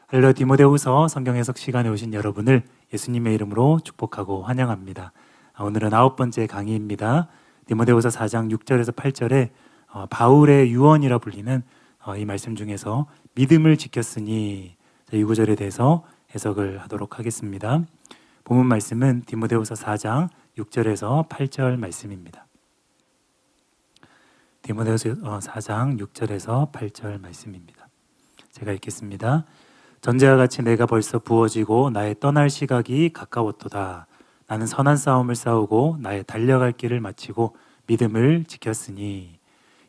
할렐루야. 디모데후서 성경 해석 시간에 오신 여러분을 예수님의 이름으로 축복하고 환영합니다. 오늘은 9번째 강의입니다. 디모데후서 4장 6절에서 8절에 바울의 유언이라 불리는 이 말씀 중에서 믿음을 지켰으니, 이 구절에 대해서 해석을 하도록 하겠습니다. 본문 말씀은 디모데후서 4장 6절에서 8절 말씀입니다. 디모데후서 4장 6절에서 8절 말씀입니다. 제가 읽겠습니다. 전제와 같이 내가 벌써 부어지고 나의 떠날 시각이 가까웠도다. 나는 선한 싸움을 싸우고 나의 달려갈 길을 마치고 믿음을 지켰으니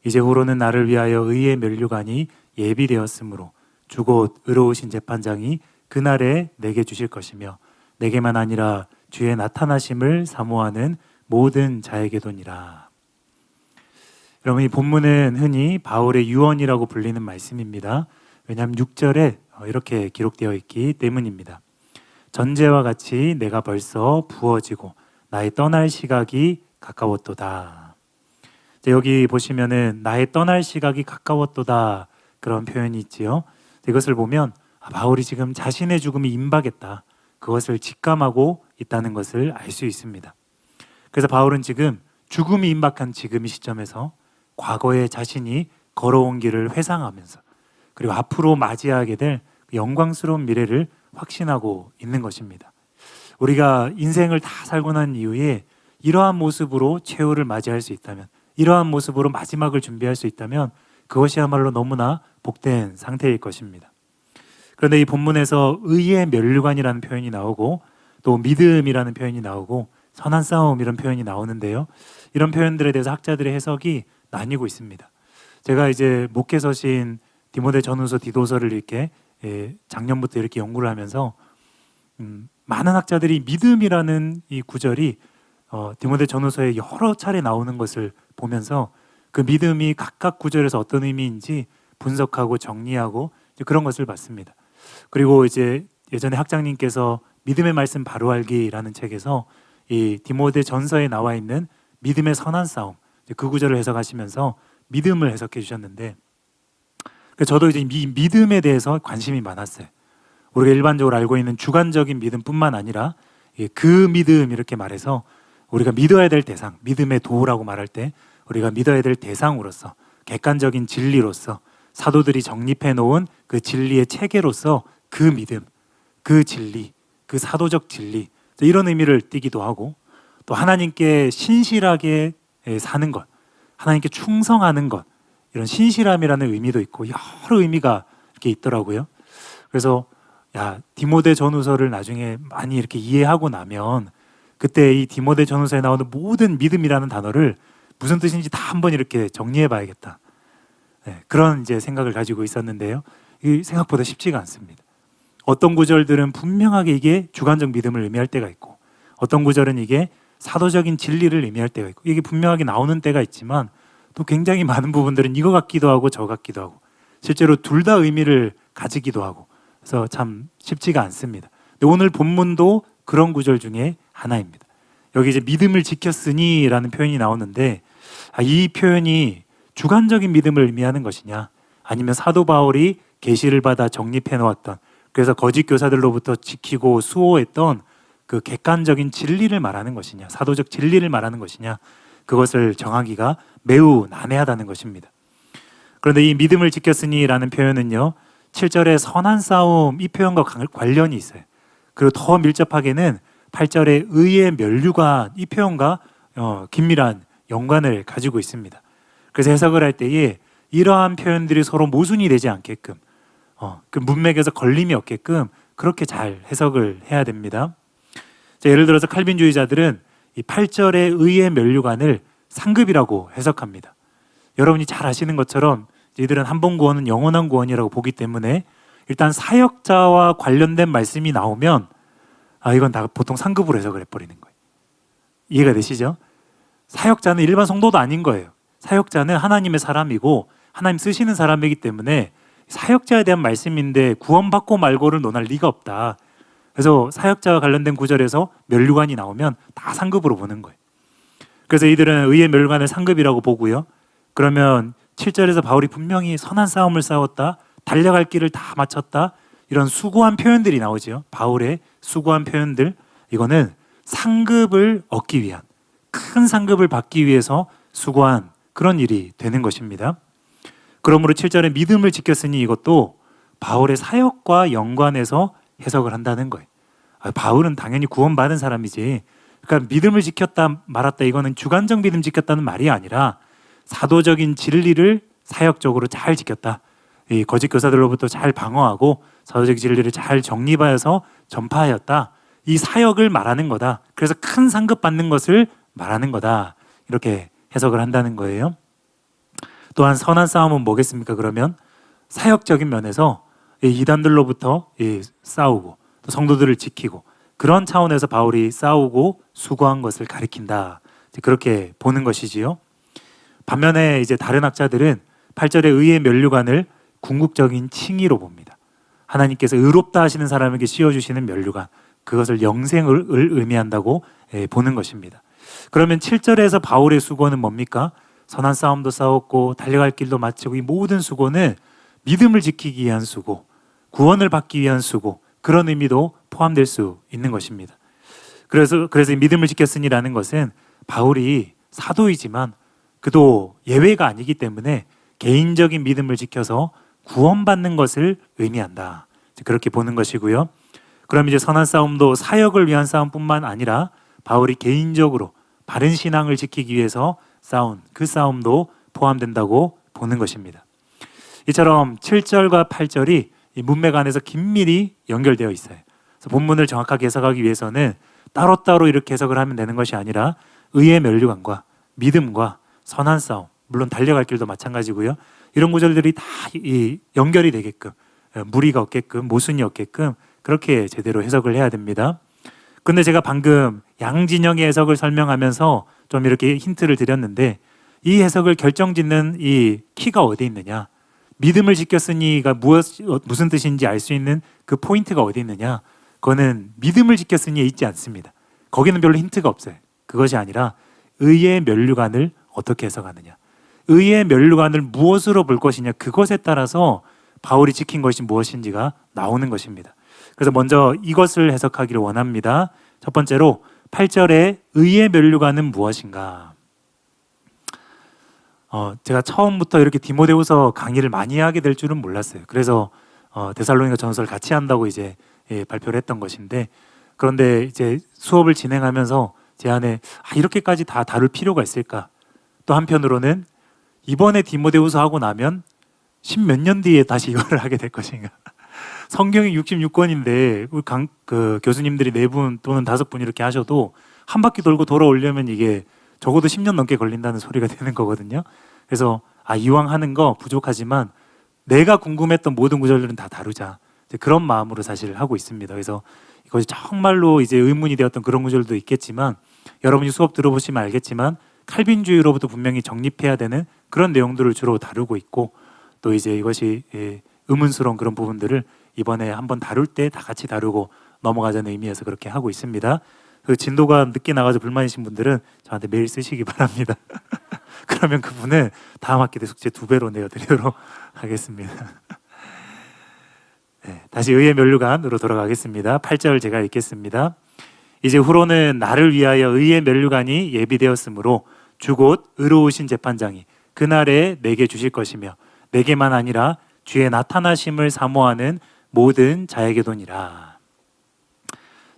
이제 후로는 나를 위하여 의의 면류관이 예비되었으므로 주 곧 의로우신 재판장이 그날에 내게 주실 것이며 내게만 아니라 주의 나타나심을 사모하는 모든 자에게도니라. 여러분, 이 본문은 흔히 바울의 유언이라고 불리는 말씀입니다. 왜냐하면 6절에 이렇게 기록되어 있기 때문입니다. 전제와 같이 내가 벌써 부어지고 나의 떠날 시각이 가까웠도다. 여기 보시면은 나의 떠날 시각이 가까웠도다, 그런 표현이 있지요. 이것을 보면 바울이 지금 자신의 죽음이 임박했다, 그것을 직감하고 있다는 것을 알 수 있습니다. 그래서 바울은 지금 죽음이 임박한 지금 이 시점에서 과거의 자신이 걸어온 길을 회상하면서 그리고 앞으로 맞이하게 될 영광스러운 미래를 확신하고 있는 것입니다. 우리가 인생을 다 살고 난 이후에 이러한 모습으로 최후를 맞이할 수 있다면, 이러한 모습으로 마지막을 준비할 수 있다면 그것이야말로 너무나 복된 상태일 것입니다. 그런데 이 본문에서 의의 면류관이라는 표현이 나오고 또 믿음이라는 표현이 나오고 선한 싸움 이런 표현이 나오는데요. 이런 표현들에 대해서 학자들의 해석이 나뉘고 있습니다. 제가 이제 목회서신 디모데 전후서 디도서를 이렇게 작년부터 이렇게 연구를 하면서 많은 학자들이 믿음이라는 이 구절이 디모데 전후서에 여러 차례 나오는 것을 보면서 그 믿음이 각각 구절에서 어떤 의미인지 분석하고 정리하고 그런 것을 봤습니다. 그리고 이제 예전에 학장님께서 믿음의 말씀 바로 알기라는 책에서 이 디모데 전서에 나와 있는 믿음의 선한 싸움, 그 구절을 해석하시면서 믿음을 해석해 주셨는데, 저도 이제 믿음에 대해서 관심이 많았어요. 우리가 일반적으로 알고 있는 주관적인 믿음뿐만 아니라 그 믿음, 이렇게 말해서 우리가 믿어야 될 대상, 믿음의 도라고 말할 때 우리가 믿어야 될 대상으로서, 객관적인 진리로서, 사도들이 정립해 놓은 그 진리의 체계로서 그 믿음, 그 진리, 그 사도적 진리, 이런 의미를 띠기도 하고, 또 하나님께 신실하게 사는 것, 하나님께 충성하는 것, 이런 신실함이라는 의미도 있고 여러 의미가 이렇게 있더라고요. 그래서 디모데 전후서를 나중에 많이 이렇게 이해하고 나면 그때 이 디모데 전후서에 나오는 모든 믿음이라는 단어를 무슨 뜻인지 다 한번 이렇게 정리해 봐야겠다, 그런 이제 생각을 가지고 있었는데요. 이 생각보다 쉽지가 않습니다. 어떤 구절들은 분명하게 이게 주관적 믿음을 의미할 때가 있고, 어떤 구절은 이게 사도적인 진리를 의미할 때가 있고, 이게 분명하게 나오는 때가 있지만 또 굉장히 많은 부분들은 이거 같기도 하고 저 같기도 하고, 실제로 둘 다 의미를 가지기도 하고, 그래서 참 쉽지가 않습니다. 근데 오늘 본문도 그런 구절 중에 하나입니다. 여기 이제 믿음을 지켰으니 라는 표현이 나오는데, 이 표현이 주관적인 믿음을 의미하는 것이냐, 아니면 사도 바울이 계시를 받아 정립해 놓았던, 그래서 거짓 교사들로부터 지키고 수호했던 그 객관적인 진리를 말하는 것이냐, 사도적 진리를 말하는 것이냐, 그것을 정하기가 매우 난해하다는 것입니다. 그런데 이 믿음을 지켰으니 라는 표현은요, 7절의 선한 싸움, 이 표현과 관련이 있어요. 그리고 더 밀접하게는 8절의 의의 면류관, 이 표현과 긴밀한 연관을 가지고 있습니다. 그래서 해석을 할 때에 이러한 표현들이 서로 모순이 되지 않게끔, 그 문맥에서 걸림이 없게끔 그렇게 잘 해석을 해야 됩니다. 예를 들어서 칼빈주의자들은 이 8절의 의의 면류관을 상급이라고 해석합니다. 여러분이 잘 아시는 것처럼 이들은 한 번 구원은 영원한 구원이라고 보기 때문에 일단 사역자와 관련된 말씀이 나오면 이건 다 보통 상급으로 해석을 해버리는 거예요. 이해가 되시죠? 사역자는 일반 성도도 아닌 거예요. 사역자는 하나님의 사람이고 하나님 쓰시는 사람이기 때문에 사역자에 대한 말씀인데 구원받고 말고를 논할 리가 없다. 그래서 사역자와 관련된 구절에서 면류관이 나오면 다 상급으로 보는 거예요. 그래서 이들은 의의 면류관을 상급이라고 보고요. 그러면 7절에서 바울이 분명히 선한 싸움을 싸웠다, 달려갈 길을 다 마쳤다, 이런 수고한 표현들이 나오죠. 바울의 수고한 표현들, 이거는 상급을 얻기 위한, 큰 상급을 받기 위해서 수고한 그런 일이 되는 것입니다. 그러므로 7절에 믿음을 지켰으니 이것도 바울의 사역과 연관해서 해석을 한다는 거예요. 바울은 당연히 구원받은 사람이지, 그러니까 믿음을 지켰다 말았다 이거는 주관적 믿음 지켰다는 말이 아니라 사도적인 진리를 사역적으로 잘 지켰다, 이 거짓 교사들로부터 잘 방어하고 사도적 진리를 잘 정립하여서 전파하였다, 이 사역을 말하는 거다. 그래서 큰 상급 받는 것을 말하는 거다, 이렇게 해석을 한다는 거예요. 또한 선한 싸움은 뭐겠습니까? 그러면 사역적인 면에서 이단들로부터 싸우고 또 성도들을 지키고 그런 차원에서 바울이 싸우고 수고한 것을 가리킨다, 그렇게 보는 것이지요. 반면에 이제 다른 학자들은 8절의 의의 면류관을 궁극적인 칭의로 봅니다. 하나님께서 의롭다 하시는 사람에게 씌워주시는 면류관, 그것을 영생을 의미한다고 보는 것입니다. 그러면 7절에서 바울의 수고는 뭡니까? 선한 싸움도 싸웠고 달려갈 길도 마치고, 이 모든 수고는 믿음을 지키기 위한 수고, 구원을 받기 위한 수고, 그런 의미도 포함될 수 있는 것입니다. 그래서 이 믿음을 지켰으니라는 것은 바울이 사도이지만 그도 예외가 아니기 때문에 개인적인 믿음을 지켜서 구원받는 것을 의미한다, 그렇게 보는 것이고요. 그럼 이제 선한 싸움도 사역을 위한 싸움뿐만 아니라 바울이 개인적으로 바른 신앙을 지키기 위해서 싸운 그 싸움도 포함된다고 보는 것입니다. 이처럼 7절과 8절이 이 문맥 안에서 긴밀히 연결되어 있어요. 그래서 본문을 정확하게 해석하기 위해서는 따로따로 이렇게 해석을 하면 되는 것이 아니라 의의 면류관과 믿음과 선한 싸움, 물론 달려갈 길도 마찬가지고요. 이런 구절들이 다 연결이 되게끔, 무리가 없게끔, 모순이 없게끔 그렇게 제대로 해석을 해야 됩니다. 근데 제가 방금 양진영의 해석을 설명하면서 좀 이렇게 힌트를 드렸는데, 이 해석을 결정짓는 이 키가 어디 있느냐, 믿음을 지켰으니가 무슨 뜻인지 알 수 있는 그 포인트가 어디 있느냐, 그거는 믿음을 지켰으니에 있지 않습니다. 거기는 별로 힌트가 없어요. 그것이 아니라 의의 면류관을 어떻게 해석하느냐, 의의 면류관을 무엇으로 볼 것이냐, 그것에 따라서 바울이 지킨 것이 무엇인지가 나오는 것입니다. 그래서 먼저 이것을 해석하기를 원합니다. 첫 번째로 8절에 의의 면류관은 무엇인가? 제가 처음부터 이렇게 디모데후서 강의를 많이 하게 될 줄은 몰랐어요. 그래서 데살로니가 전서를 같이 한다고 이제 발표를 했던 것인데, 그런데 이제 수업을 진행하면서 제 안에 이렇게까지 다 다룰 필요가 있을까? 또 한편으로는 이번에 디모데후서 하고 나면 10몇 년 뒤에 다시 이거를 하게 될 것인가? 성경이 66권인데 그 교수님들이 4분 또는 5분 이렇게 하셔도 한 바퀴 돌고 돌아오려면 이게 적어도 10년 넘게 걸린다는 소리가 되는 거거든요. 그래서 이왕 하는 거 부족하지만 내가 궁금했던 모든 구절들은 다 다루자, 그런 마음으로 사실 하고 있습니다. 그래서 이것이 정말로 이제 의문이 되었던 그런 구절도 있겠지만, 여러분이 수업 들어보시면 알겠지만 칼빈주의로부터 분명히 정립해야 되는 그런 내용들을 주로 다루고 있고, 또 이제 이것이 의문스러운 그런 부분들을 이번에 한번 다룰 때 다 같이 다루고 넘어가자는 의미에서 그렇게 하고 있습니다. 그 진도가 늦게 나가서 불만이신 분들은 저한테 메일 쓰시기 바랍니다. 그러면 그분은 다음 학기 때 숙제 2배로 내어드리도록 하겠습니다. 네, 다시 의의 면류관으로 돌아가겠습니다. 8절 제가 읽겠습니다. 이제 후로는 나를 위하여 의의 면류관이 예비되었으므로 주곧 의로우신 재판장이 그날에 내게 주실 것이며 내게만 아니라 주의 나타나심을 사모하는 모든 자에게도니라.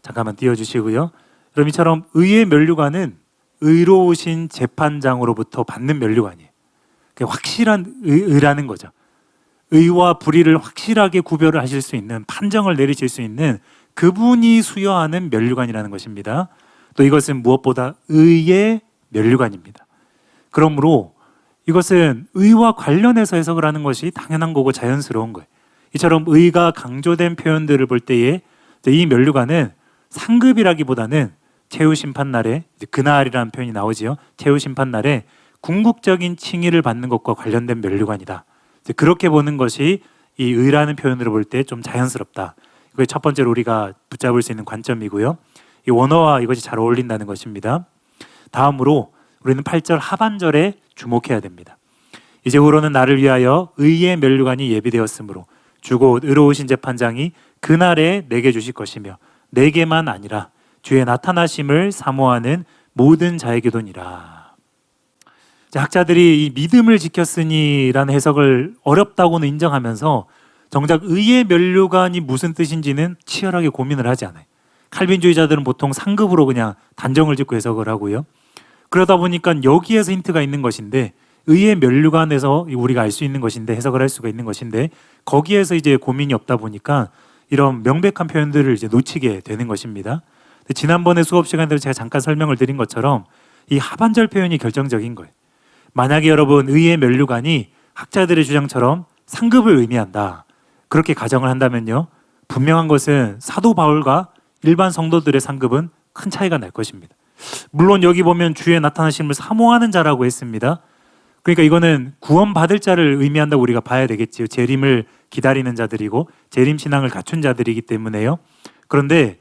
잠깐만 띄워주시고요. 그럼 이처럼 의의 면류관은 의로우신 재판장으로부터 받는 면류관이에요. 확실한 의라는 거죠. 의와 불의를 확실하게 구별을 하실 수 있는, 판정을 내리실 수 있는 그분이 수여하는 면류관이라는 것입니다. 또 이것은 무엇보다 의의 면류관입니다. 그러므로 이것은 의와 관련해서 해석을 하는 것이 당연한 거고 자연스러운 거예요. 이처럼 의가 강조된 표현들을 볼 때에 이 면류관은 상급이라기보다는 최후심판날에, 그날이라는 표현이 나오지요. 최후심판날에 궁극적인 칭의를 받는 것과 관련된 면류관이다. 그렇게 보는 것이 이 의라는 표현으로 볼 때 좀 자연스럽다. 이게 첫 번째로 우리가 붙잡을 수 있는 관점이고요. 이 원어와 이것이 잘 어울린다는 것입니다. 다음으로 우리는 8절 하반절에 주목해야 됩니다. 이제 후로는 나를 위하여 의의 면류관이 예비되었으므로 주곧 의로우신 재판장이 그날에 내게 주실 것이며 내게만 아니라 주의 나타나심을 사모하는 모든 자에게도니라. 학자들이 이 믿음을 지켰으니라는 해석을 어렵다고는 인정하면서 정작 의의 면류관이 무슨 뜻인지는 치열하게 고민을 하지 않아요. 칼빈주의자들은 보통 상급으로 그냥 단정을 짓고 해석을 하고요. 그러다 보니까 여기에서 힌트가 있는 것인데, 의의 면류관에서 우리가 알 수 있는 것인데, 해석을 할 수가 있는 것인데, 거기에서 이제 고민이 없다 보니까 이런 명백한 표현들을 이제 놓치게 되는 것입니다. 지난번에 수업 시간대로 제가 잠깐 설명을 드린 것처럼 이 하반절 표현이 결정적인 거예요. 만약에 여러분 의의 면류관이 학자들의 주장처럼 상급을 의미한다, 그렇게 가정을 한다면요, 분명한 것은 사도 바울과 일반 성도들의 상급은 큰 차이가 날 것입니다. 물론 여기 보면 주의 나타나심을 사모하는 자라고 했습니다. 그러니까 이거는 구원받을 자를 의미한다고 우리가 봐야 되겠지요. 재림을 기다리는 자들이고 재림 신앙을 갖춘 자들이기 때문에요. 그런데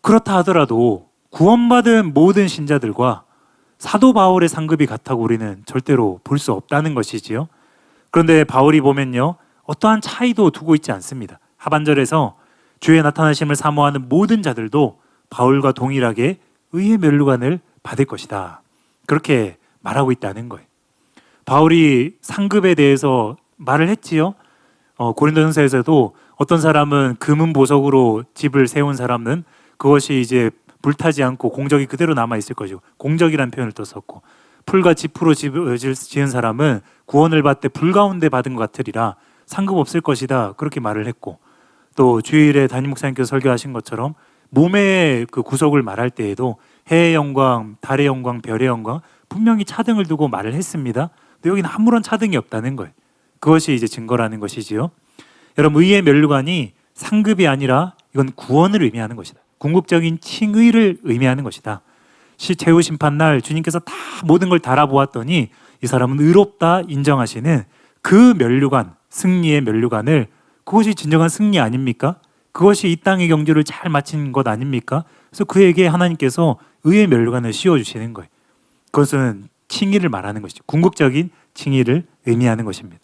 그렇다 하더라도 구원받은 모든 신자들과 사도 바울의 상급이 같다고 우리는 절대로 볼 수 없다는 것이지요. 그런데 바울이 보면요, 어떠한 차이도 두고 있지 않습니다. 하반절에서 주의 나타나심을 사모하는 모든 자들도 바울과 동일하게 의의 면류관을 받을 것이다, 그렇게 말하고 있다는 거예요. 바울이 상급에 대해서 말을 했지요. 고린도전서에서도 어떤 사람은 금은 보석으로 집을 세운 사람은 그것이 이제 불타지 않고 공적이 그대로 남아 있을 것이고, 공적이라는 표현을 또 썼고, 풀과 지푸로 집을 지은 사람은 구원을 받되 불 가운데 받은 것 같으리라, 상급 없을 것이다, 그렇게 말을 했고, 또 주일에 담임 목사님께서 설교하신 것처럼 몸의 그 구속을 말할 때에도 해의 영광, 달의 영광, 별의 영광, 분명히 차등을 두고 말을 했습니다. 근데 여기는 아무런 차등이 없다는 거예요. 그것이 이제 증거라는 것이지요. 여러분, 의의 면류관이 상급이 아니라 이건 구원을 의미하는 것이다. 궁극적인 칭의를 의미하는 것이다. 최후 심판날 주님께서 다 모든 걸 달아보았더니 이 사람은 의롭다 인정하시는 그 면류관, 승리의 면류관을, 그것이 진정한 승리 아닙니까? 그것이 이 땅의 경주를 잘 마친 것 아닙니까? 그래서 그에게 하나님께서 의의 면류관을 씌워주시는 거예요. 그것은 칭의를 말하는 것이죠. 궁극적인 칭의를 의미하는 것입니다.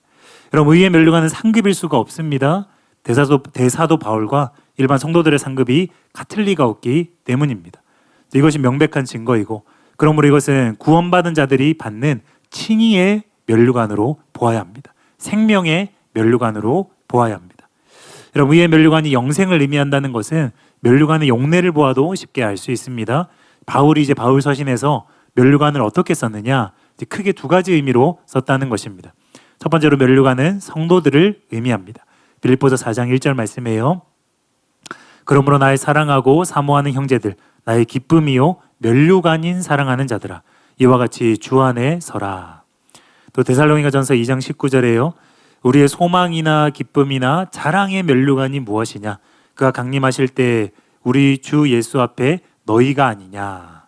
여러분, 의의 면류관은 상급일 수가 없습니다. 대사도 바울과 일반 성도들의 상급이 같을 리가 없기 때문입니다. 이것이 명백한 증거이고, 그러므로 이것은 구원받은 자들이 받는 칭의의 면류관으로 보아야 합니다. 생명의 면류관으로 보아야 합니다. 여러분, 의의 면류관이 영생을 의미한다는 것은 면류관의 용례를 보아도 쉽게 알 수 있습니다. 바울이 이제 바울 서신에서 면류관을 어떻게 썼느냐, 크게 두 가지 의미로 썼다는 것입니다. 첫 번째로 면류관은 성도들을 의미합니다. 빌립보서 4장 1절 말씀이에요. 그러므로 나의 사랑하고 사모하는 형제들, 나의 기쁨이요 면류관인 사랑하는 자들아, 이와 같이 주 안에 서라. 또 데살로니가전서 2장 19절에요. 우리의 소망이나 기쁨이나 자랑의 면류관이 무엇이냐? 그가 강림하실 때 우리 주 예수 앞에 너희가 아니냐.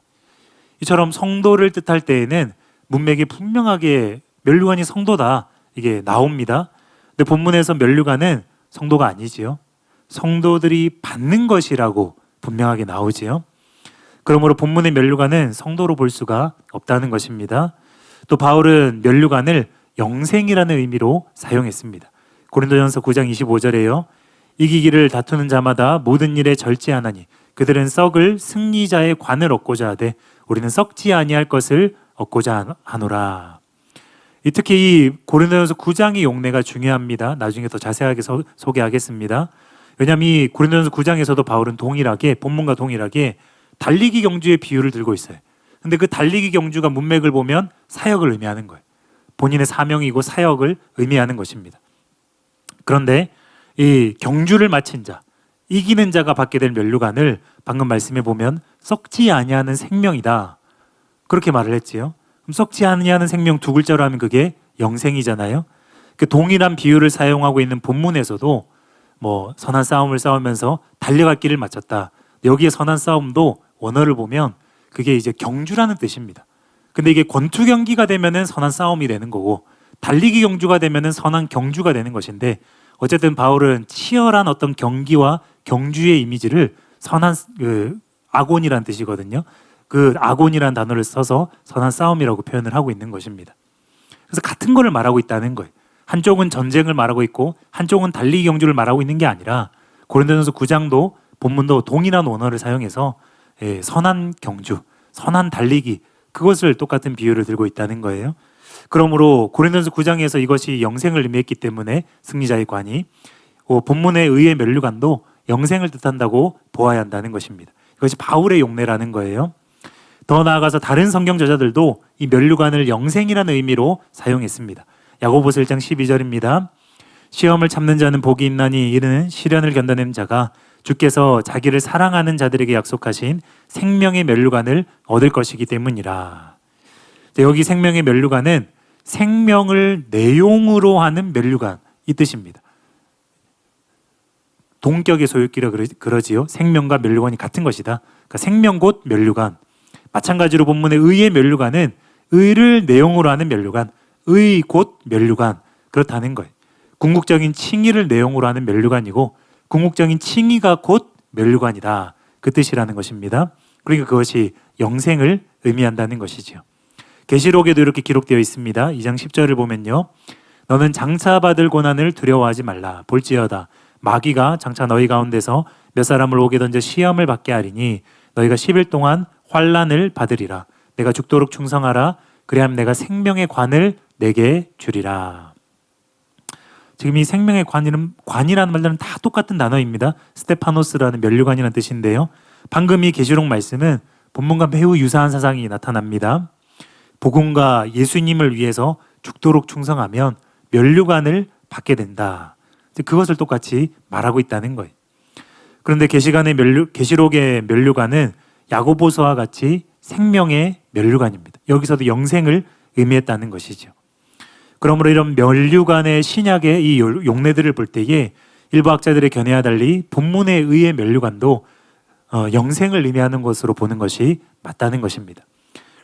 이처럼 성도를 뜻할 때에는 문맥이 분명하게 면류관이 성도다, 이게 나옵니다. 근데 본문에서 면류관은 성도가 아니지요. 성도들이 받는 것이라고 분명하게 나오지요. 그러므로 본문의 면류관은 성도로 볼 수가 없다는 것입니다. 또 바울은 면류관을 영생이라는 의미로 사용했습니다. 고린도전서 9장 25절에요. 이기기를 다투는 자마다 모든 일에 절제하나니 그들은 썩을 승리자의 관을 얻고자 하되 우리는 썩지 아니할 것을 얻고자 하노라. 특히 이 고린도전서 9장의 용례가 중요합니다. 나중에 더 자세하게 소개하겠습니다. 왜냐하면 이 고린도전서 9장에서도 바울은 동일하게, 본문과 동일하게 달리기 경주의 비유를 들고 있어요. 근데 그 달리기 경주가 문맥을 보면 사역을 의미하는 거예요. 본인의 사명이고 사역을 의미하는 것입니다. 그런데 이 경주를 마친 자, 이기는 자가 받게 될 면류관을 방금 말씀해 보면 썩지 아니하는 생명이다, 그렇게 말을 했지요. 그럼 썩지 아니하는 생명 두 글자로 하면 그게 영생이잖아요. 그 동일한 비유를 사용하고 있는 본문에서도 뭐 선한 싸움을 싸우면서 달려갈 길을 마쳤다, 여기에 선한 싸움도 원어를 보면 그게 이제 경주라는 뜻입니다. 근데 이게 권투 경기가 되면은 선한 싸움이 되는 거고, 달리기 경주가 되면은 선한 경주가 되는 것인데, 어쨌든 바울은 치열한 어떤 경기와 경주의 이미지를 선한 아곤이라는 뜻이거든요. 그 아곤이라는 단어를 써서 선한 싸움이라고 표현을 하고 있는 것입니다. 그래서 같은 거를 말하고 있다는 거예요. 한쪽은 전쟁을 말하고 있고 한쪽은 달리기 경주를 말하고 있는 게 아니라 고린도전서 9장도 본문도 동일한 언어를 사용해서 선한 경주, 선한 달리기 그것을 똑같은 비유를 들고 있다는 거예요. 그러므로 고린도전서 9장에서 이것이 영생을 의미했기 때문에 승리자의 관이 본문의 의의 면류관도 영생을 뜻한다고 보아야 한다는 것입니다. 이것이 바울의 용례라는 거예요. 더 나아가서 다른 성경 저자들도 이 면류관을 영생이라는 의미로 사용했습니다. 야고보서 1장 12절입니다. 시험을 참는 자는 복이 있나니 이는 시련을 견뎌내는 자가 주께서 자기를 사랑하는 자들에게 약속하신 생명의 면류관을 얻을 것이기 때문이라. 여기 생명의 면류관은 생명을 내용으로 하는 면류관 이 뜻입니다. 동격의 소유기라 그러지요. 생명과 면류관이 같은 것이다. 그러니까 생명 곧 면류관. 마찬가지로 본문의 의의 면류관은 의를 내용으로 하는 면류관, 의 곧 면류관 그렇다는 거예요. 궁극적인 칭의를 내용으로 하는 면류관이고 궁극적인 칭의가 곧 면류관이다. 그 뜻이라는 것입니다. 그러니까 그것이 영생을 의미한다는 것이지요. 계시록에도 이렇게 기록되어 있습니다. 2장 10절을 보면요. 너는 장차 받을 고난을 두려워하지 말라. 볼지어다. 마귀가 장차 너희 가운데서 몇 사람을 오게 던져 시험을 받게 하리니 너희가 10일 동안 환난을 받으리라. 내가 죽도록 충성하라. 그리하면 내가 생명의 관을 내게 주리라. 지금 이 생명의 관이라는 말들은 다 똑같은 단어입니다. 스테파노스라는 면류관이라는 뜻인데요. 방금 이 계시록 말씀은 본문과 매우 유사한 사상이 나타납니다. 복음과 예수님을 위해서 죽도록 충성하면 면류관을 받게 된다. 그것을 똑같이 말하고 있다는 거예요. 그런데 계시록의 면류관은 야고보서와 같이 생명의 면류관입니다. 여기서도 영생을 의미했다는 것이죠. 그러므로 이런 면류관의 신약의 이 용례들을 볼 때에 일부 학자들의 견해와 달리 본문에 의의 면류관도 영생을 의미하는 것으로 보는 것이 맞다는 것입니다.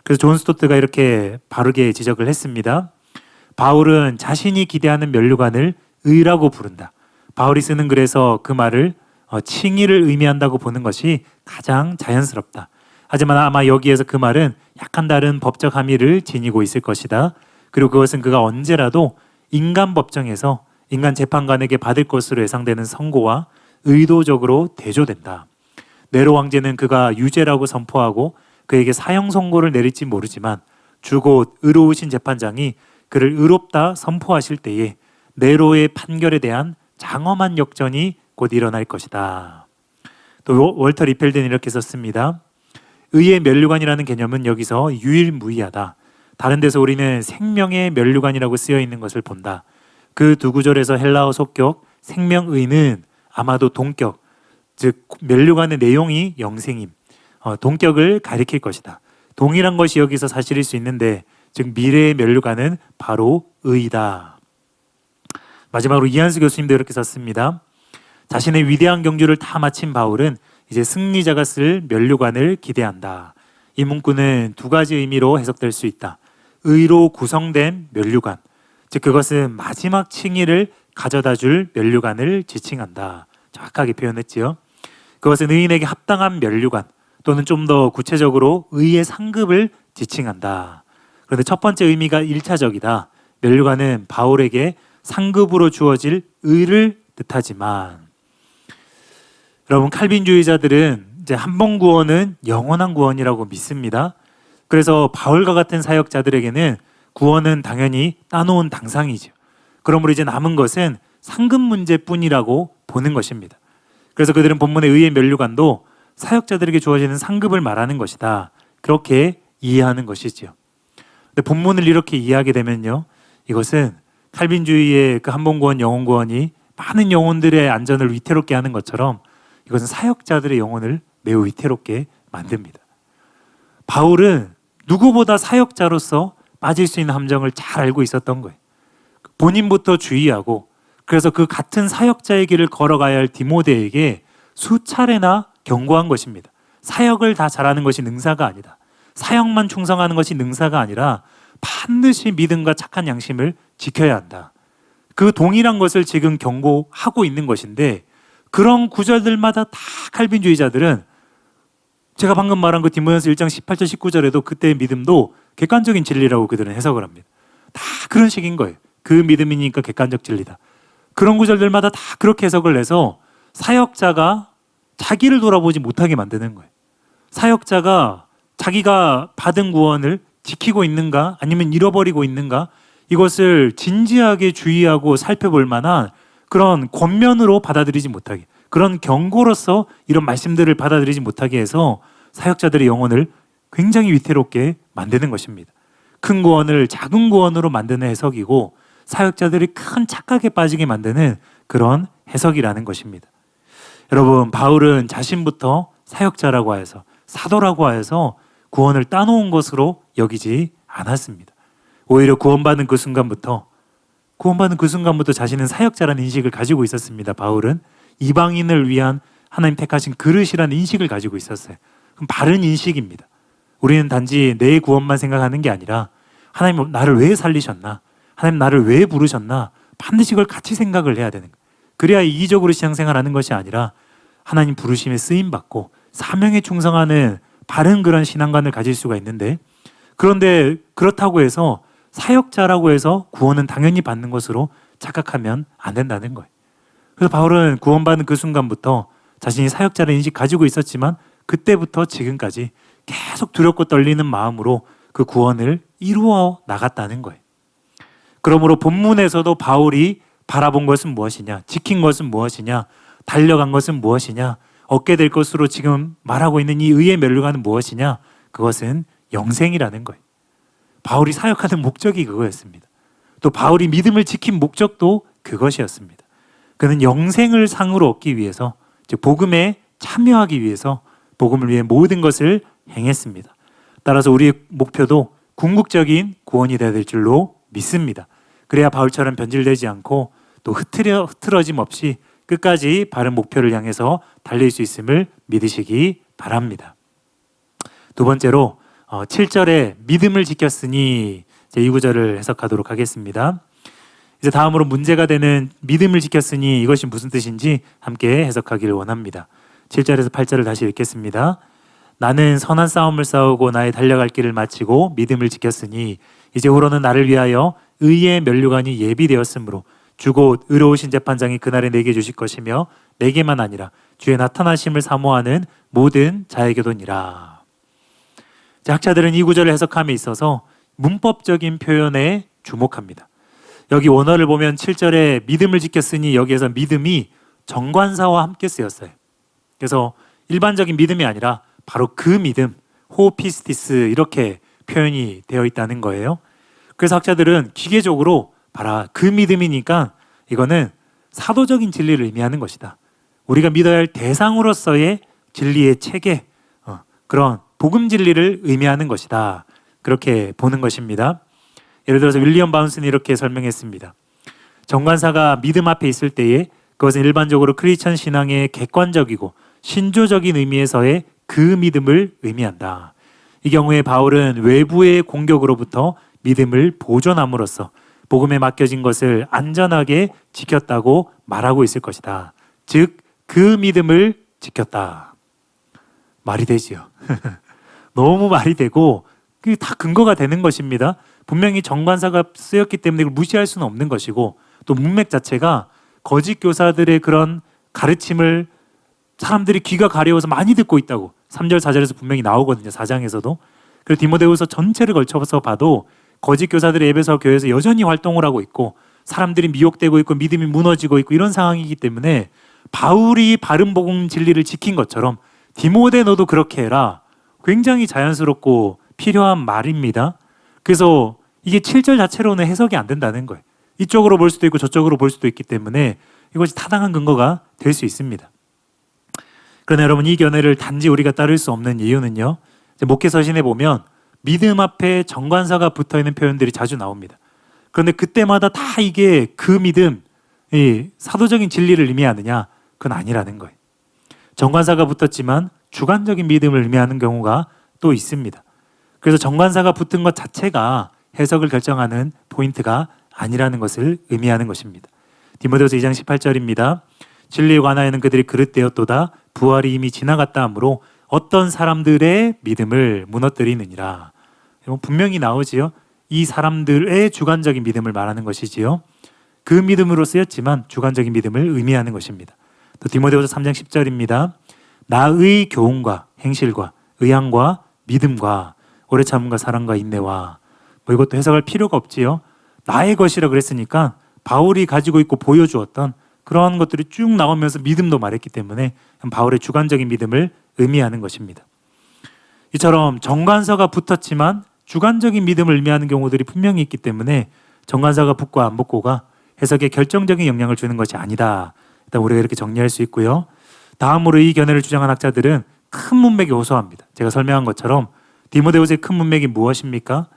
그래서 존 스토트가 이렇게 바르게 지적을 했습니다. 바울은 자신이 기대하는 면류관을 의라고 부른다. 바울이 쓰는 글에서 그 말을 칭의를 의미한다고 보는 것이 가장 자연스럽다. 하지만 아마 여기에서 그 말은 약간 다른 법적 함의를 지니고 있을 것이다. 그리고 그것은 그가 언제라도 인간 법정에서 인간 재판관에게 받을 것으로 예상되는 선고와 의도적으로 대조된다. 네로 왕제는 그가 유죄라고 선포하고 그에게 사형 선고를 내릴지 모르지만 주곧 의로우신 재판장이 그를 의롭다 선포하실 때에 네로의 판결에 대한 장엄한 역전이 곧 일어날 것이다. 또 월터 리펠드는 이렇게 썼습니다. 의의 면류관이라는 개념은 여기서 유일무이하다. 다른 데서 우리는 생명의 면류관이라고 쓰여 있는 것을 본다. 그 두 구절에서 헬라어 속격 생명의는 아마도 동격, 즉 면류관의 내용이 영생임, 동격을 가리킬 것이다. 동일한 것이 여기서 사실일 수 있는데 즉 미래의 면류관은 바로 의이다. 마지막으로 이한수 교수님도 이렇게 썼습니다. 자신의 위대한 경주를 다 마친 바울은 이제 승리자가 쓸 면류관을 기대한다. 이 문구는 두 가지 의미로 해석될 수 있다. 의로 구성된 면류관, 즉 그것은 마지막 칭의를 가져다 줄 면류관을 지칭한다. 정확하게 표현했지요. 그것은 의인에게 합당한 면류관 또는 좀 더 구체적으로 의의 상급을 지칭한다. 그런데 첫 번째 의미가 1차적이다. 면류관은 바울에게 상급으로 주어질 의를 뜻하지만 여러분 칼빈주의자들은 이제 한 번 구원은 영원한 구원이라고 믿습니다. 그래서 바울과 같은 사역자들에게는 구원은 당연히 따놓은 당상이죠. 그러므로 이제 남은 것은 상급 문제뿐이라고 보는 것입니다. 그래서 그들은 본문의 의의 면류관도 사역자들에게 주어지는 상급을 말하는 것이다. 그렇게 이해하는 것이지요. 근데 본문을 이렇게 이해하게 되면요, 이것은 칼빈주의의 그 한 번 구원, 영원 구원이 많은 영혼들의 안전을 위태롭게 하는 것처럼 이것은 사역자들의 영혼을 매우 위태롭게 만듭니다. 바울은 누구보다 사역자로서 빠질 수 있는 함정을 잘 알고 있었던 거예요. 본인부터 주의하고 그래서 그 같은 사역자의 길을 걸어가야 할 디모데에게 수차례나 경고한 것입니다. 사역을 다 잘하는 것이 능사가 아니다. 사역만 충성하는 것이 능사가 아니라 반드시 믿음과 착한 양심을 지켜야 한다. 그 동일한 것을 지금 경고하고 있는 것인데 그런 구절들마다 다 칼빈주의자들은 제가 방금 말한 그 디모데전서 1장 18절 19절에도 그때의 믿음도 객관적인 진리라고 그들은 해석을 합니다. 다 그런 식인 거예요. 그 믿음이니까 객관적 진리다. 그런 구절들마다 다 그렇게 해석을 해서 사역자가 자기를 돌아보지 못하게 만드는 거예요. 사역자가 자기가 받은 구원을 지키고 있는가 아니면 잃어버리고 있는가 이것을 진지하게 주의하고 살펴볼 만한 그런 권면으로 받아들이지 못하게, 그런 경고로서 이런 말씀들을 받아들이지 못하게 해서 사역자들의 영혼을 굉장히 위태롭게 만드는 것입니다. 큰 구원을 작은 구원으로 만드는 해석이고 사역자들이 큰 착각에 빠지게 만드는 그런 해석이라는 것입니다. 여러분, 바울은 자신부터 사역자라고 하여서 사도라고 하여서 구원을 따놓은 것으로 여기지 않았습니다. 오히려 구원받은 그 순간부터 자신은 사역자라는 인식을 가지고 있었습니다. 바울은 이방인을 위한 하나님 택하신 그릇이라는 인식을 가지고 있었어요. 그럼 바른 인식입니다. 우리는 단지 내 구원만 생각하는 게 아니라 하나님 나를 왜 살리셨나? 하나님 나를 왜 부르셨나? 반드시 그걸 같이 생각을 해야 되는 거예요. 그래야 이기적으로 신앙생활하는 것이 아니라 하나님 부르심에 쓰임받고 사명에 충성하는 바른 그런 신앙관을 가질 수가 있는데, 그런데 그렇다고 해서 사역자라고 해서 구원은 당연히 받는 것으로 착각하면 안 된다는 거예요. 그래서 바울은 구원받은 그 순간부터 자신이 사역자라는 인식 가지고 있었지만 그때부터 지금까지 계속 두렵고 떨리는 마음으로 그 구원을 이루어 나갔다는 거예요. 그러므로 본문에서도 바울이 바라본 것은 무엇이냐, 지킨 것은 무엇이냐, 달려간 것은 무엇이냐, 얻게 될 것으로 지금 말하고 있는 이 의의 면류관은 무엇이냐, 그것은 영생이라는 거예요. 바울이 사역하는 목적이 그거였습니다. 또 바울이 믿음을 지킨 목적도 그것이었습니다. 그는 영생을 상으로 얻기 위해서, 즉 복음에 참여하기 위해서 복음을 위해 모든 것을 행했습니다. 따라서 우리의 목표도 궁극적인 구원이 되어야 될 줄로 믿습니다. 그래야 바울처럼 변질되지 않고 또 흐트러짐 없이 끝까지 바른 목표를 향해서 달릴 수 있음을 믿으시기 바랍니다. 두 번째로 7절에 믿음을 지켰으니, 이 구절을 해석하도록 하겠습니다. 이제 다음으로 문제가 되는 믿음을 지켰으니 이것이 무슨 뜻인지 함께 해석하기를 원합니다. 7절에서 8절을 다시 읽겠습니다. 나는 선한 싸움을 싸우고 나의 달려갈 길을 마치고 믿음을 지켰으니 이제후로는 나를 위하여 의의 면류관이 예비되었으므로 주곧 의로우신 재판장이 그날에 내게 주실 것이며 내게만 아니라 주의 나타나심을 사모하는 모든 자에게도니라. 학자들은 이 구절을 해석함에 있어서 문법적인 표현에 주목합니다. 여기 원어를 보면 7절에 믿음을 지켰으니 여기에서 믿음이 정관사와 함께 쓰였어요. 그래서 일반적인 믿음이 아니라 바로 그 믿음, 호피스티스 이렇게 표현이 되어 있다는 거예요. 그래서 학자들은 기계적으로 봐라, 그 믿음이니까 이거는 사도적인 진리를 의미하는 것이다. 우리가 믿어야 할 대상으로서의 진리의 체계, 그런 복음 진리를 의미하는 것이다. 그렇게 보는 것입니다. 예를 들어서 윌리엄 바운스는 이렇게 설명했습니다. 정관사가 믿음 앞에 있을 때에 그것은 일반적으로 크리스천 신앙의 객관적이고 신조적인 의미에서의 그 믿음을 의미한다. 이 경우에 바울은 외부의 공격으로부터 믿음을 보존함으로써 복음에 맡겨진 것을 안전하게 지켰다고 말하고 있을 것이다. 즉, 그 믿음을 지켰다. 말이 되지요. 너무 말이 되고 그게 다 근거가 되는 것입니다. 분명히 정관사가 쓰였기 때문에 이걸 무시할 수는 없는 것이고, 또 문맥 자체가 거짓 교사들의 그런 가르침을 사람들이 귀가 가려워서 많이 듣고 있다고 3절 4절에서 분명히 나오거든요. 4장에서도. 그리고 디모데후서 전체를 걸쳐서 봐도 거짓 교사들이 에베소 교회에서 여전히 활동을 하고 있고 사람들이 미혹되고 있고 믿음이 무너지고 있고 이런 상황이기 때문에 바울이 바른 복음 진리를 지킨 것처럼 디모데 너도 그렇게 해라. 굉장히 자연스럽고 필요한 말입니다. 그래서 이게 7절 자체로는 해석이 안 된다는 거예요. 이쪽으로 볼 수도 있고 저쪽으로 볼 수도 있기 때문에 이것이 타당한 근거가 될 수 있습니다. 그러나 여러분, 이 견해를 단지 우리가 따를 수 없는 이유는요, 목회서신에 보면 믿음 앞에 정관사가 붙어있는 표현들이 자주 나옵니다. 그런데 그때마다 다 이게 그 믿음, 이 사도적인 진리를 의미하느냐? 그건 아니라는 거예요. 정관사가 붙었지만 주관적인 믿음을 의미하는 경우가 또 있습니다. 그래서 정관사가 붙은 것 자체가 해석을 결정하는 포인트가 아니라는 것을 의미하는 것입니다. 디모데후서 2장 18절입니다. 진리에 관하여는 그들이 그릇되었도다. 부활이 이미 지나갔다 하므로 어떤 사람들의 믿음을 무너뜨리느니라. 분명히 나오지요. 이 사람들의 주관적인 믿음을 말하는 것이지요. 그 믿음으로 쓰였지만 주관적인 믿음을 의미하는 것입니다. 또 디모데후서 3장 10절입니다. 나의 교훈과 행실과 의향과 믿음과 오래 참음과 사랑과 인내와 이것도 해석할 필요가 없지요. 나의 것이라 그랬으니까 바울이 가지고 있고 보여주었던 그러한 것들이 쭉 나오면서 믿음도 말했기 때문에 바울의 주관적인 믿음을 의미하는 것입니다. 이처럼 정관사가 붙었지만 주관적인 믿음을 의미하는 경우들이 분명히 있기 때문에 정관사가 붙고 안 붙고가 해석에 결정적인 영향을 주는 것이 아니다. 일단 우리가 이렇게 정리할 수 있고요. 다음으로 이 견해를 주장한 학자들은 큰 문맥에 호소합니다. 제가 설명한 것처럼 디모데후서의 큰 문맥이 무엇입니까?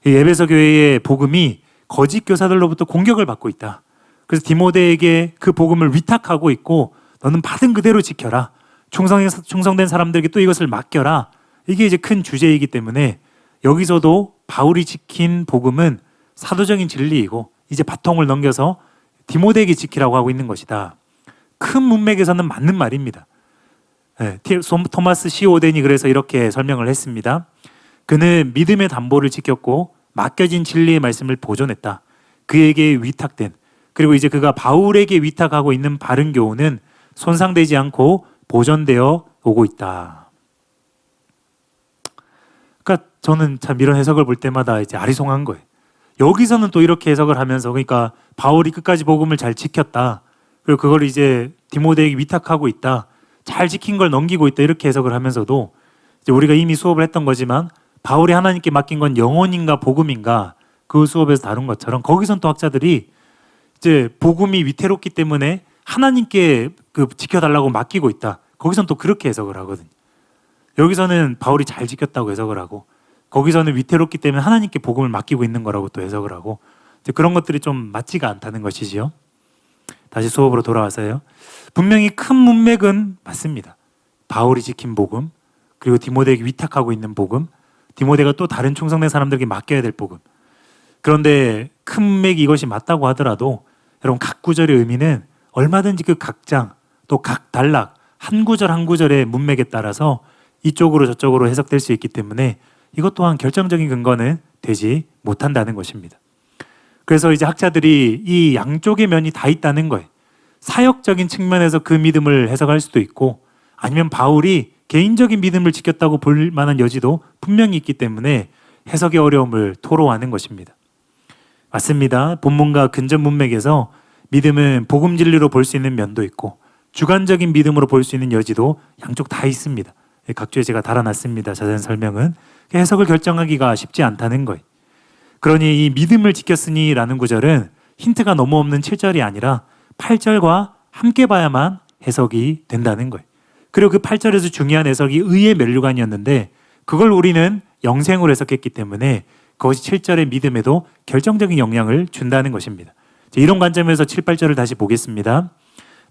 이 에베소 교회의 복음이 거짓 교사들로부터 공격을 받고 있다. 그래서 디모데에게 그 복음을 위탁하고 있고 너는 받은 그대로 지켜라. 충성된 사람들에게 또 이것을 맡겨라. 이게 이제 큰 주제이기 때문에 여기서도 바울이 지킨 복음은 사도적인 진리이고 이제 바통을 넘겨서 디모데에게 지키라고 하고 있는 것이다. 큰 문맥에서는 맞는 말입니다. 토마스 시오덴이 그래서 이렇게 설명을 했습니다. 그는 믿음의 담보를 지켰고 맡겨진 진리의 말씀을 보존했다. 그에게 위탁된 그리고 이제 그가 바울에게 위탁하고 있는 바른 교훈은 손상되지 않고 보존되어 오고 있다. 그러니까 저는 참 이런 해석을 볼 때마다 이제 아리송한 거예요. 여기서는 또 이렇게 해석을 하면서 그러니까 바울이 끝까지 복음을 잘 지켰다. 그리고 그걸 이제 디모데에게 위탁하고 있다. 잘 지킨 걸 넘기고 있다. 이렇게 해석을 하면서도 이제 우리가 이미 수업을 했던 거지만 바울이 하나님께 맡긴 건 영혼인가 복음인가 그 수업에서 다룬 것처럼 거기선 또 학자들이 이제 복음이 위태롭기 때문에 하나님께 그 지켜달라고 맡기고 있다. 거기선 또 그렇게 해석을 하거든요. 여기서는 바울이 잘 지켰다고 해석을 하고 거기서는 위태롭기 때문에 하나님께 복음을 맡기고 있는 거라고 또 해석을 하고 그런 것들이 좀 맞지가 않다는 것이지요. 다시 수업으로 돌아와서요. 분명히 큰 문맥은 맞습니다. 바울이 지킨 복음 그리고 디모데에게 위탁하고 있는 복음 디모데가 또 다른 충성된 사람들에게 맡겨야 될 복음. 그런데 큰 문맥이 이것이 맞다고 하더라도 여러분 각 구절의 의미는 얼마든지 그 각 장 또 각 단락 한 구절 한 구절의 문맥에 따라서 이쪽으로 저쪽으로 해석될 수 있기 때문에 이것 또한 결정적인 근거는 되지 못한다는 것입니다. 그래서 이제 학자들이 이 양쪽의 면이 다 있다는 거예요. 사역적인 측면에서 그 믿음을 해석할 수도 있고 아니면 바울이 개인적인 믿음을 지켰다고 볼 만한 여지도 분명히 있기 때문에 해석의 어려움을 토로하는 것입니다. 맞습니다. 본문과 근전 문맥에서 믿음은 복음 진리로 볼 수 있는 면도 있고 주관적인 믿음으로 볼 수 있는 여지도 양쪽 다 있습니다. 각주에 제가 달아놨습니다. 자세한 설명은 해석을 결정하기가 쉽지 않다는 거예요. 그러니 이 믿음을 지켰으니 라는 구절은 힌트가 너무 없는 7절이 아니라 8절과 함께 봐야만 해석이 된다는 거예요. 그리고 그 8절에서 중요한 해석이 의의 면류관이었는데 그걸 우리는 영생으로 해석했기 때문에 그것이 7절의 믿음에도 결정적인 영향을 준다는 것입니다. 이런 관점에서 7, 8절을 다시 보겠습니다.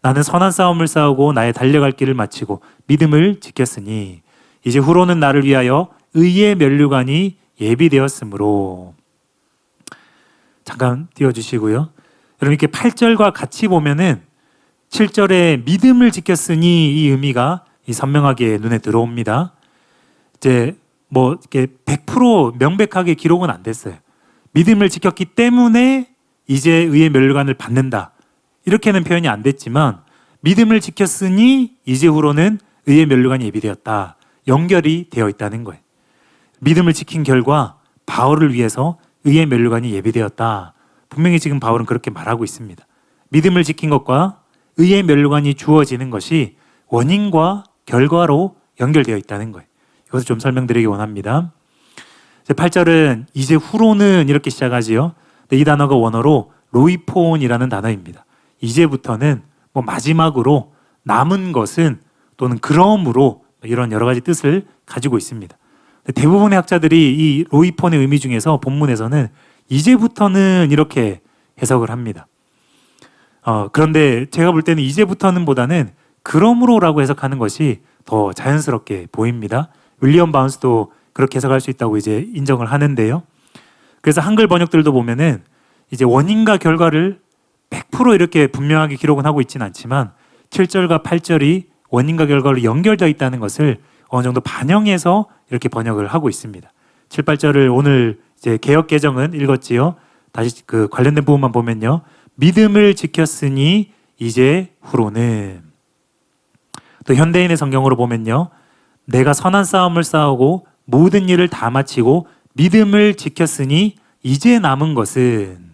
나는 선한 싸움을 싸우고 나의 달려갈 길을 마치고 믿음을 지켰으니 이제 후로는 나를 위하여 의의 면류관이 예비되었으므로. 잠깐 띄워주시고요. 여러분 이렇게 8절과 같이 보면은 7절에 믿음을 지켰으니 이 의미가 선명하게 눈에 들어옵니다. 이제 뭐 이렇게 100% 명백하게 기록은 안 됐어요. 믿음을 지켰기 때문에 이제 의의 면류관을 받는다. 이렇게는 표현이 안 됐지만 믿음을 지켰으니 이제 후로는 의의 면류관이 예비되었다. 연결이 되어 있다는 거예요. 믿음을 지킨 결과 바울을 위해서 의의 면류관이 예비되었다. 분명히 지금 바울은 그렇게 말하고 있습니다. 믿음을 지킨 것과 의의 면류관이 주어지는 것이 원인과 결과로 연결되어 있다는 거예요. 이것을 좀 설명드리기 원합니다. 8절은 이제 후로는 이렇게 시작하지요. 이 단어가 원어로 로이폰이라는 단어입니다. 이제부터는 뭐 마지막으로 남은 것은 또는 그러므로 이런 여러 가지 뜻을 가지고 있습니다. 대부분의 학자들이 이 로이폰의 의미 중에서 본문에서는 이제부터는 이렇게 해석을 합니다. 그런데 제가 볼 때는 이제부터는 보다는 그러므로라고 해석하는 것이 더 자연스럽게 보입니다. 윌리엄 바운스도 그렇게 해석할 수 있다고 이제 인정을 하는데요. 그래서 한글 번역들도 보면은 이제 원인과 결과를 100% 이렇게 분명하게 기록은 하고 있지는 않지만 7절과 8절이 원인과 결과로 연결되어 있다는 것을 어느 정도 반영해서 이렇게 번역을 하고 있습니다. 7, 8절을 오늘 이제 개역 개정은 읽었지요. 다시 그 관련된 부분만 보면요. 믿음을 지켰으니 이제 후로는. 또 현대인의 성경으로 보면요. 내가 선한 싸움을 싸우고 모든 일을 다 마치고 믿음을 지켰으니 이제 남은 것은.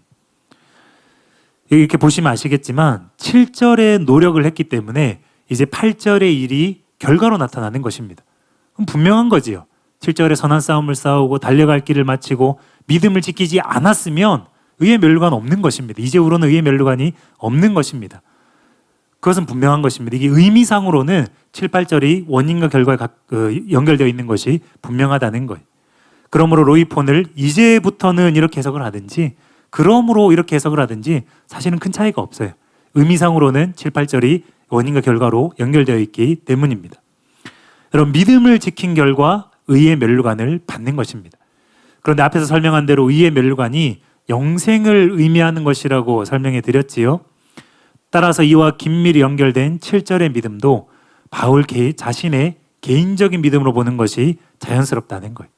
이렇게 보시면 아시겠지만 7절에 노력을 했기 때문에 이제 8절의 일이 결과로 나타나는 것입니다. 그럼 분명한 거지요. 7절에 선한 싸움을 싸우고 달려갈 길을 마치고 믿음을 지키지 않았으면 의의 멸류관 없는 것입니다. 이제후로는 의의 멸류관이 없는 것입니다. 그것은 분명한 것입니다. 이게 의미상으로는 7, 8절이 원인과 결과에 연결되어 있는 것이 분명하다는 거예요. 그러므로 로이폰을 이제부터는 이렇게 해석을 하든지 그러므로 이렇게 해석을 하든지 사실은 큰 차이가 없어요. 의미상으로는 7, 8절이 원인과 결과로 연결되어 있기 때문입니다. 여러분, 믿음을 지킨 결과 의의 멸류관을 받는 것입니다. 그런데 앞에서 설명한 대로 의의 멸류관이 영생을 의미하는 것이라고 설명해 드렸지요. 따라서 이와 긴밀히 연결된 7절의 믿음도 바울 자신의 개인적인 믿음으로 보는 것이 자연스럽다는 거예요.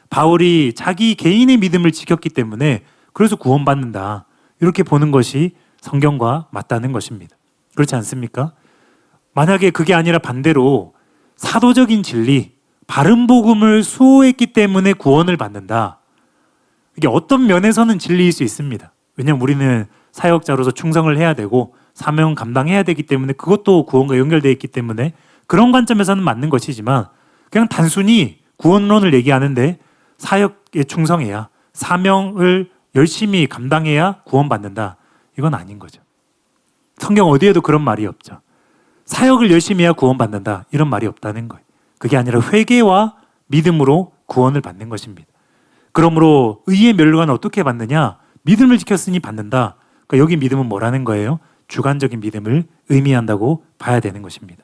바울이 자기 개인의 믿음을 지켰기 때문에 그래서 구원받는다. 이렇게 보는 것이 성경과 맞다는 것입니다. 그렇지 않습니까? 만약에 그게 아니라 반대로 사도적인 진리, 바른 복음을 수호했기 때문에 구원을 받는다. 이게 어떤 면에서는 진리일 수 있습니다. 왜냐하면 우리는 사역자로서 충성을 해야 되고 사명 감당해야 되기 때문에 그것도 구원과 연결되어 있기 때문에 그런 관점에서는 맞는 것이지만 그냥 단순히 구원론을 얘기하는데 사역에 충성해야 사명을 열심히 감당해야 구원받는다. 이건 아닌 거죠. 성경 어디에도 그런 말이 없죠. 사역을 열심히 해야 구원받는다. 이런 말이 없다는 거예요. 그게 아니라 회개와 믿음으로 구원을 받는 것입니다. 그러므로 의의 멸류관은 어떻게 받느냐? 믿음을 지켰으니 받는다. 그러니까 여기 믿음은 뭐라는 거예요? 주관적인 믿음을 의미한다고 봐야 되는 것입니다.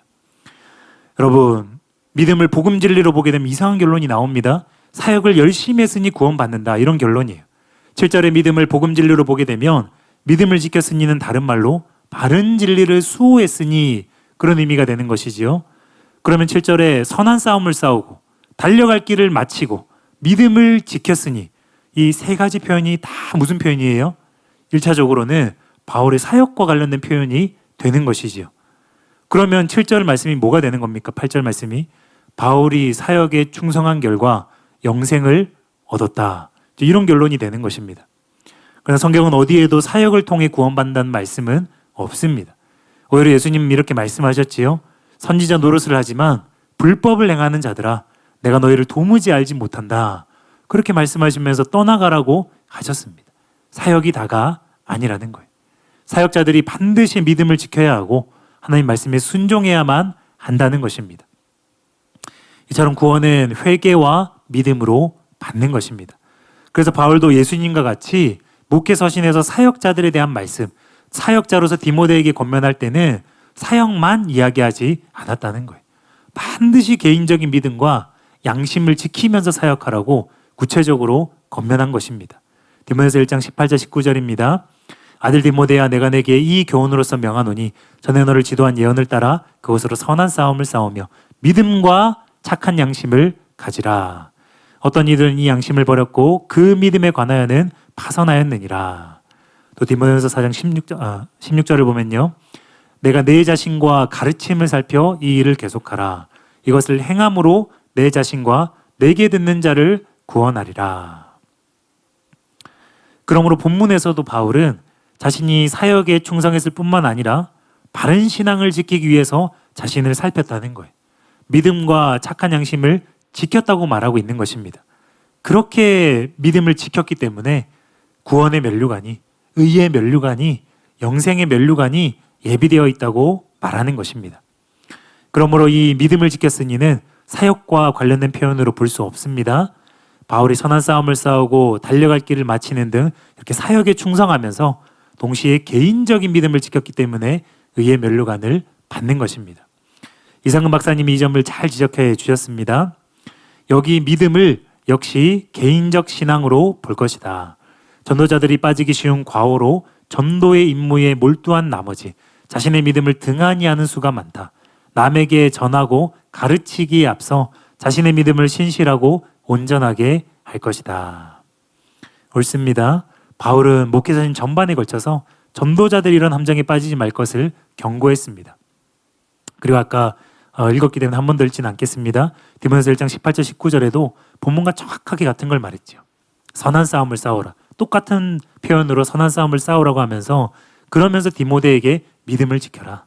여러분, 믿음을 복음 진리로 보게 되면 이상한 결론이 나옵니다. 사역을 열심히 했으니 구원받는다. 이런 결론이에요. 7절의 믿음을 복음 진리로 보게 되면 믿음을 지켰으니는 다른 말로 바른 진리를 수호했으니 그런 의미가 되는 것이지요. 그러면 7절에 선한 싸움을 싸우고 달려갈 길을 마치고 믿음을 지켰으니 이 세 가지 표현이 다 무슨 표현이에요? 1차적으로는 바울의 사역과 관련된 표현이 되는 것이지요. 그러면 7절 말씀이 뭐가 되는 겁니까? 8절 말씀이 바울이 사역에 충성한 결과 영생을 얻었다. 이런 결론이 되는 것입니다. 그러나 성경은 어디에도 사역을 통해 구원받는다는 말씀은 없습니다. 오히려 예수님은 이렇게 말씀하셨지요. 선지자 노릇을 하지만 불법을 행하는 자들아 내가 너희를 도무지 알지 못한다. 그렇게 말씀하시면서 떠나가라고 하셨습니다. 사역이 다가 아니라는 거예요. 사역자들이 반드시 믿음을 지켜야 하고 하나님 말씀에 순종해야만 한다는 것입니다. 이처럼 구원은 회개와 믿음으로 받는 것입니다. 그래서 바울도 예수님과 같이 목회 서신에서 사역자들에 대한 말씀, 사역자로서 디모데에게 권면할 때는 사역만 이야기하지 않았다는 거예요. 반드시 개인적인 믿음과 양심을 지키면서 사역하라고 구체적으로 권면한 것입니다. 디모데서 1장 18절 19절입니다. 아들 디모데야 내가 내게 이 교훈으로서 명하노니 전에 너를 지도한 예언을 따라 그것으로 선한 싸움을 싸우며 믿음과 착한 양심을 가지라. 어떤 이들은 이 양심을 버렸고 그 믿음에 관하여는 파선하였느니라. 또 디모데전서 4장 16절을 보면요. 내가 내 자신과 가르침을 살펴 이 일을 계속하라. 이것을 행함으로 내 자신과 내게 듣는 자를 구원하리라. 그러므로 본문에서도 바울은 자신이 사역에 충성했을 뿐만 아니라 바른 신앙을 지키기 위해서 자신을 살폈다는 거예요. 믿음과 착한 양심을 지켰다고 말하고 있는 것입니다. 그렇게 믿음을 지켰기 때문에 구원의 면류관이, 의의 면류관이, 영생의 면류관이 예비되어 있다고 말하는 것입니다. 그러므로 이 믿음을 지켰으니는 사역과 관련된 표현으로 볼 수 없습니다. 바울이 선한 싸움을 싸우고 달려갈 길을 마치는 등 이렇게 사역에 충성하면서 동시에 개인적인 믿음을 지켰기 때문에 의의 면류관을 받는 것입니다. 이상근 박사님이 이 점을 잘 지적해 주셨습니다. 여기 믿음을 역시 개인적 신앙으로 볼 것이다. 전도자들이 빠지기 쉬운 과오로 전도의 임무에 몰두한 나머지 자신의 믿음을 등한히 하는 수가 많다. 남에게 전하고 가르치기에 앞서 자신의 믿음을 신실하고 온전하게 할 것이다. 옳습니다. 바울은 목회자님 전반에 걸쳐서 전도자들이 이런 함정에 빠지지 말 것을 경고했습니다. 그리고 아까 읽었기 때문에 한 번 더 읽지는 않겠습니다. 디모데서 1장 18절 19절에도 본문과 정확하게 같은 걸 말했죠. 선한 싸움을 싸우라. 똑같은 표현으로 선한 싸움을 싸우라고 하면서 그러면서 디모데에게 믿음을 지켜라.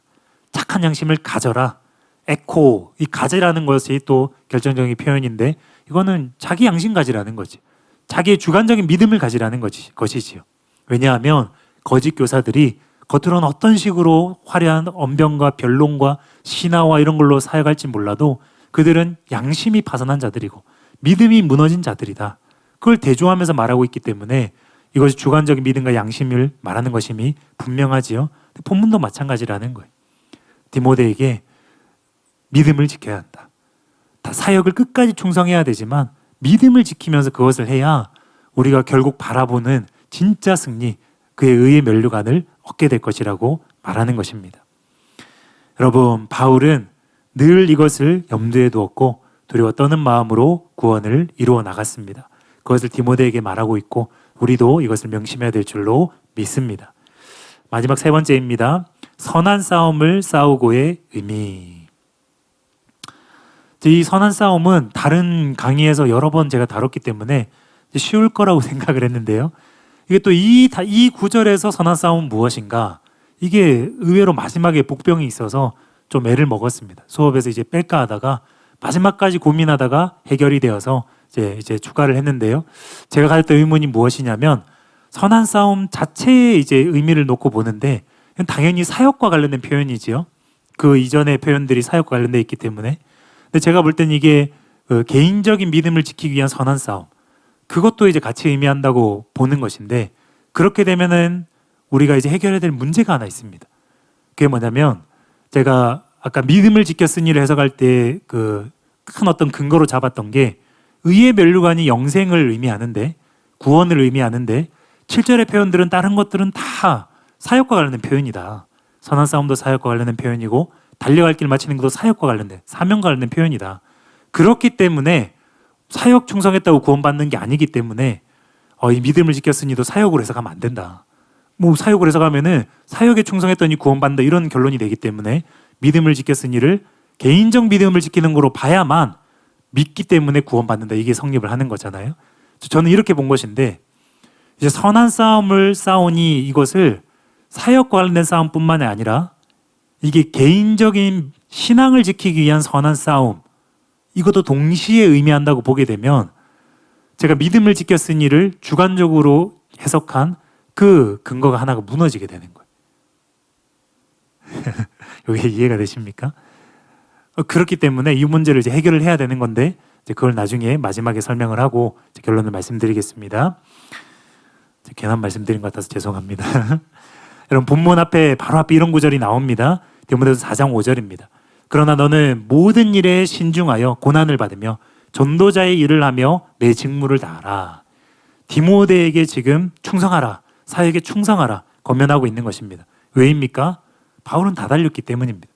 착한 양심을 가져라. 에코, 이 가지라는 것이 또 결정적인 표현인데 이거는 자기 양심 가지라는 거지. 자기의 주관적인 믿음을 가지라는 것이지요. 왜냐하면 거짓 교사들이 겉으로는 어떤 식으로 화려한 언변과 변론과 신화와 이런 걸로 사역할지 몰라도 그들은 양심이 파산한 자들이고 믿음이 무너진 자들이다. 그걸 대조하면서 말하고 있기 때문에 이것이 주관적인 믿음과 양심을 말하는 것임이 분명하지요. 본문도 마찬가지라는 거예요. 디모데에게 믿음을 지켜야 한다. 다 사역을 끝까지 충성해야 되지만 믿음을 지키면서 그것을 해야 우리가 결국 바라보는 진짜 승리, 그의 의의 면류관을 얻게 될 것이라고 말하는 것입니다. 여러분, 바울은 늘 이것을 염두에 두었고 두려워 떠는 마음으로 구원을 이루어 나갔습니다. 그것을 디모데에게 말하고 있고 우리도 이것을 명심해야 될 줄로 믿습니다. 마지막 세 번째입니다. 선한 싸움을 싸우고의 의미. 이 선한 싸움은 다른 강의에서 여러 번 제가 다뤘기 때문에 쉬울 거라고 생각을 했는데요. 이게 또 이 구절에서 선한 싸움은 무엇인가? 이게 의외로 마지막에 복병이 있어서 좀 애를 먹었습니다. 수업에서 이제 뺄까 하다가 마지막까지 고민하다가 해결이 되어서 이제 추가를 했는데요. 제가 가졌던 의문이 무엇이냐면 선한 싸움 자체의 이제 의미를 놓고 보는데 당연히 사역과 관련된 표현이지요. 그 이전의 표현들이 사역과 관련돼 있기 때문에. 근데 제가 볼 땐 이게 개인적인 믿음을 지키기 위한 선한 싸움, 그것도 이제 같이 의미한다고 보는 것인데 그렇게 되면은 우리가 이제 해결해야 될 문제가 하나 있습니다. 그게 뭐냐면 제가 아까 믿음을 지켰으니를 해석할 때 그 큰 어떤 근거로 잡았던 게 의의 면류관이 영생을 의미하는데 구원을 의미하는데 7절의 표현들은 다른 것들은 다 사역과 관련된 표현이다. 선한 싸움도 사역과 관련된 표현이고 달려갈 길 마치는 것도 사역과 관련된 사명과 관련된 표현이다. 그렇기 때문에 사역 충성했다고 구원받는 게 아니기 때문에 이 믿음을 지켰으니도 사역으로 해석하면 안 된다. 뭐 사역으로 해석하면은 사역에 충성했더니 구원받는다 이런 결론이 되기 때문에 믿음을 지켰으니를 개인적 믿음을 지키는 거로 봐야만 믿기 때문에 구원받는다. 이게 성립을 하는 거잖아요. 저는 이렇게 본 것인데 이제 선한 싸움을 싸우니 이것을 사역과 관련된 싸움뿐만이 아니라 이게 개인적인 신앙을 지키기 위한 선한 싸움, 이것도 동시에 의미한다고 보게 되면 제가 믿음을 지켰으니를 주관적으로 해석한 그 근거가 하나가 무너지게 되는 거예요. 여기 이해가 되십니까? 그렇기 때문에 이 문제를 이제 해결을 해야 되는 건데 이제 그걸 나중에 마지막에 설명을 하고 이제 결론을 말씀드리겠습니다. 괜한 말씀드린 것 같아서 죄송합니다. 여러분 본문 앞에 바로 앞에 이런 구절이 나옵니다. 디모데서 4장 5절입니다. 그러나 너는 모든 일에 신중하여 고난을 받으며 전도자의 일을 하며 내 직무를 다하라. 디모데에게 지금 충성하라. 사역에 충성하라. 권면하고 있는 것입니다. 왜입니까? 바울은 다 달렸기 때문입니다.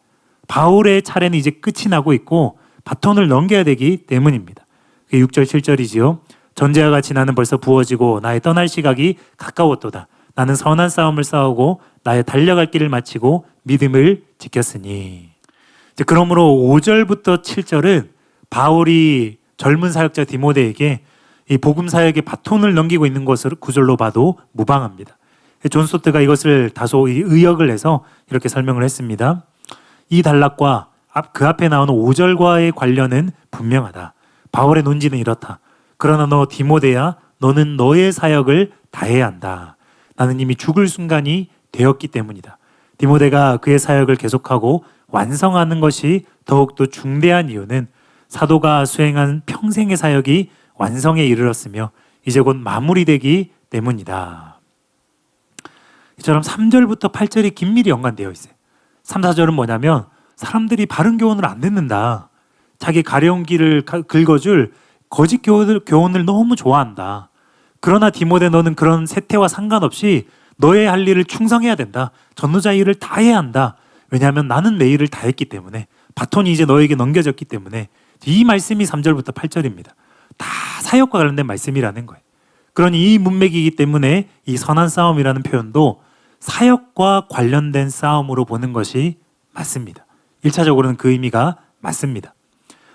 바울의 차례는 이제 끝이 나고 있고 바톤을 넘겨야 되기 때문입니다. 6절 7절이지요. 전제와 같이 나는 벌써 부어지고 나의 떠날 시각이 가까웠도다. 나는 선한 싸움을 싸우고 나의 달려갈 길을 마치고 믿음을 지켰으니. 그러므로 5절부터 7절은 바울이 젊은 사역자 디모데에게 이 복음 사역의 바톤을 넘기고 있는 것을 구절로 봐도 무방합니다. 존 스토트가 이것을 다소 의역을 해서 이렇게 설명을 했습니다. 이 단락과 그 앞에 나오는 5절과의 관련은 분명하다. 바울의 논지는 이렇다. 그러나 너 디모데야, 너는 너의 사역을 다해야 한다. 나는 이미 죽을 순간이 되었기 때문이다. 디모데가 그의 사역을 계속하고 완성하는 것이 더욱더 중대한 이유는 사도가 수행한 평생의 사역이 완성에 이르렀으며 이제 곧 마무리되기 때문이다. 이처럼 3절부터 8절이 긴밀히 연관되어 있어요. 3, 4절은 뭐냐면 사람들이 바른 교훈을 안 듣는다. 자기 가려운 길을 긁어줄 거짓 교훈을 너무 좋아한다. 그러나 디모데 너는 그런 세태와 상관없이 너의 할 일을 충성해야 된다. 전도자 일을 다 해야 한다. 왜냐하면 나는 내 일을 다 했기 때문에 바톤이 이제 너에게 넘겨졌기 때문에 이 말씀이 3절부터 8절입니다. 다 사역과 관련된 말씀이라는 거예요. 그러니 이 문맥이기 때문에 이 선한 싸움이라는 표현도 사역과 관련된 싸움으로 보는 것이 맞습니다. 1차적으로는 그 의미가 맞습니다.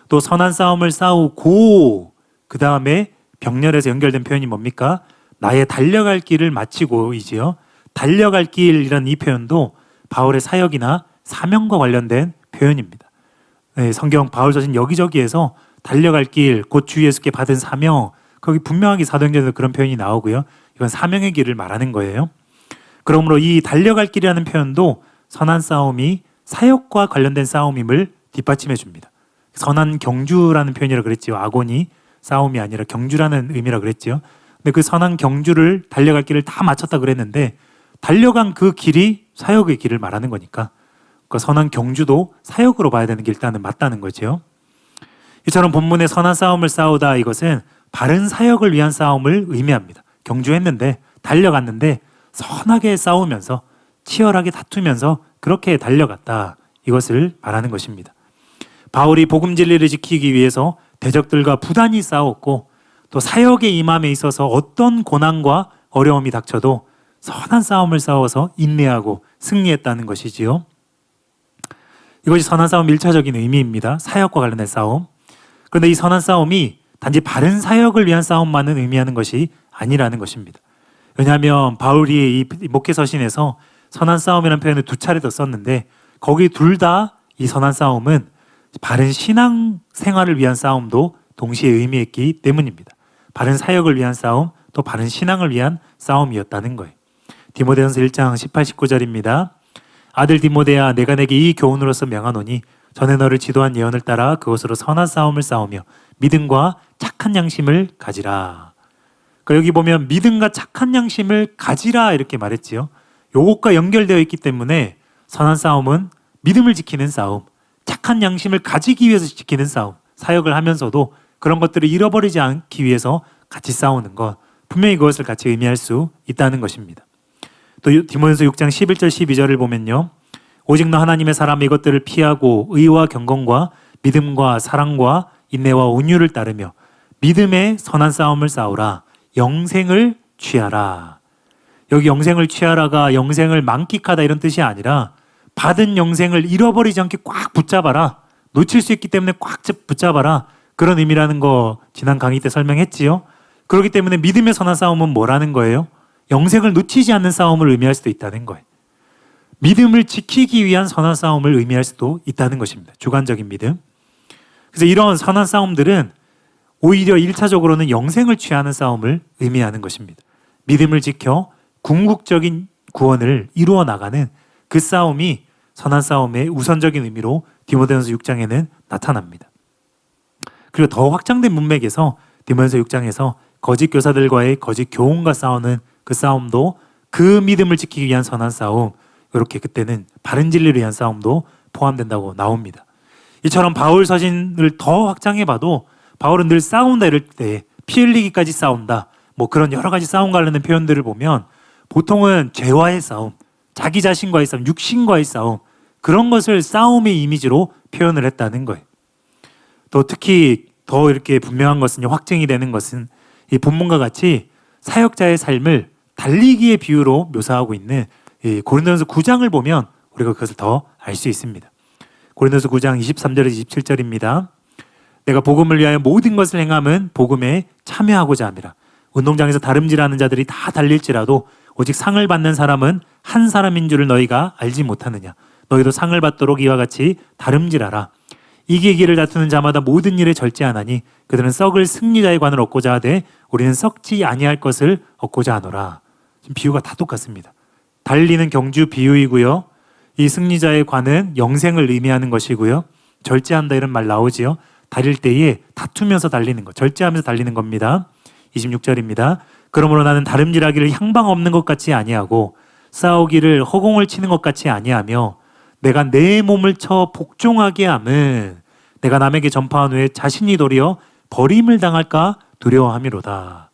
또 선한 싸움을 싸우고 그 다음에 병렬에서 연결된 표현이 뭡니까? 나의 달려갈 길을 마치고이지요. 달려갈 길이라는 이 표현도 바울의 사역이나 사명과 관련된 표현입니다. 네, 성경 바울서신 여기저기에서 달려갈 길, 곧 주 예수께 받은 사명, 거기 분명하게 사도행전에서 그런 표현이 나오고요. 이건 사명의 길을 말하는 거예요. 그러므로 이 달려갈 길이라는 표현도 선한 싸움이 사역과 관련된 싸움임을 뒷받침해 줍니다. 선한 경주라는 표현이라 그랬지요. 아고니 싸움이 아니라 경주라는 의미라 그랬지요. 근데 그 선한 경주를 달려갈 길을 다 마쳤다 그랬는데 달려간 그 길이 사역의 길을 말하는 거니까 그 선한 경주도 사역으로 봐야 되는 게 일단은 맞다는 거죠. 이처럼 본문의 선한 싸움을 싸우다 이것은 바른 사역을 위한 싸움을 의미합니다. 경주했는데 달려갔는데 선하게 싸우면서 치열하게 다투면서 그렇게 달려갔다. 이것을 말하는 것입니다. 바울이 복음 진리를 지키기 위해서 대적들과 부단히 싸웠고 또 사역의 임함에 있어서 어떤 고난과 어려움이 닥쳐도 선한 싸움을 싸워서 인내하고 승리했다는 것이지요. 이것이 선한 싸움 1차적인 의미입니다. 사역과 관련된 싸움. 그런데 이 선한 싸움이 단지 바른 사역을 위한 싸움만은 의미하는 것이 아니라는 것입니다. 왜냐하면 바울이 이 목회서신에서 선한 싸움이라는 표현을 2차례 더 썼는데 거기 둘 다 이 선한 싸움은 바른 신앙 생활을 위한 싸움도 동시에 의미했기 때문입니다. 바른 사역을 위한 싸움, 또 바른 신앙을 위한 싸움이었다는 거예요. 디모데전서 1장 18, 19절입니다. 아들 디모데야, 내가 내게 이 교훈으로서 명하노니 전에 너를 지도한 예언을 따라 그것으로 선한 싸움을 싸우며 믿음과 착한 양심을 가지라. 그러니까 여기 보면 믿음과 착한 양심을 가지라 이렇게 말했지요. 요것과 연결되어 있기 때문에 선한 싸움은 믿음을 지키는 싸움, 착한 양심을 가지기 위해서 지키는 싸움, 사역을 하면서도 그런 것들을 잃어버리지 않기 위해서 같이 싸우는 것, 분명히 그것을 같이 의미할 수 있다는 것입니다. 또 디모데전서 6장 11절 12절을 보면요, 오직 너 하나님의 사람 이것들을 피하고 의와 경건과 믿음과 사랑과 인내와 온유를 따르며 믿음의 선한 싸움을 싸우라. 영생을 취하라. 여기 영생을 취하라가 영생을 만끽하다 이런 뜻이 아니라 받은 영생을 잃어버리지 않게 꽉 붙잡아라. 놓칠 수 있기 때문에 꽉 붙잡아라. 그런 의미라는 거 지난 강의 때 설명했지요. 그렇기 때문에 믿음의 선한 싸움은 뭐라는 거예요? 영생을 놓치지 않는 싸움을 의미할 수도 있다는 거예요. 믿음을 지키기 위한 선한 싸움을 의미할 수도 있다는 것입니다. 주관적인 믿음. 그래서 이런 선한 싸움들은 오히려 1차적으로는 영생을 취하는 싸움을 의미하는 것입니다. 믿음을 지켜 궁극적인 구원을 이루어 나가는 그 싸움이 선한 싸움의 우선적인 의미로 디모데전서 6장에는 나타납니다. 그리고 더 확장된 문맥에서 디모데전서 6장에서 거짓 교사들과의 거짓 교훈과 싸우는 그 싸움도 그 믿음을 지키기 위한 선한 싸움, 이렇게 그때는 바른 진리를 위한 싸움도 포함된다고 나옵니다. 이처럼 바울 서신을 더 확장해 봐도 바울은 늘 싸운다 이럴 때 피 흘리기까지 싸운다, 뭐 그런 여러 가지 싸움 관련된 표현들을 보면 보통은 죄와의 싸움, 자기 자신과의 싸움, 육신과의 싸움, 그런 것을 싸움의 이미지로 표현을 했다는 거예요. 또 특히 더 이렇게 분명한 것은, 확증이 되는 것은 이 본문과 같이 사역자의 삶을 달리기의 비유로 묘사하고 있는 고린도전서 9장을 보면 우리가 그것을 더 알 수 있습니다. 고린도전서 9장 23절에서 27절입니다. 내가 복음을 위하여 모든 것을 행함은 복음에 참여하고자 함이라. 운동장에서 다름질하는 자들이 다 달릴지라도 오직 상을 받는 사람은 한 사람인 줄을 너희가 알지 못하느냐. 너희도 상을 받도록 이와 같이 다름질하라. 이기기를 다투는 자마다 모든 일에 절제하나니 그들은 썩을 승리자의 관을 얻고자 하되 우리는 썩지 아니할 것을 얻고자 하노라. 지금 비유가 다 똑같습니다. 달리는 경주 비유이고요. 이 승리자의 관은 영생을 의미하는 것이고요. 절제한다 이런 말 나오지요. 달릴 때에 다투면서 달리는 것, 절제하면서 달리는 겁니다. 26절입니다. 그러므로 나는 다름질하기를 향방 없는 것 같이 아니하고 싸우기를 허공을 치는 것 같이 아니하며 내가 내 몸을 쳐 복종하게 함은 내가 남에게 전파한 후에 자신이 도리어 버림을 당할까 두려워함이로다.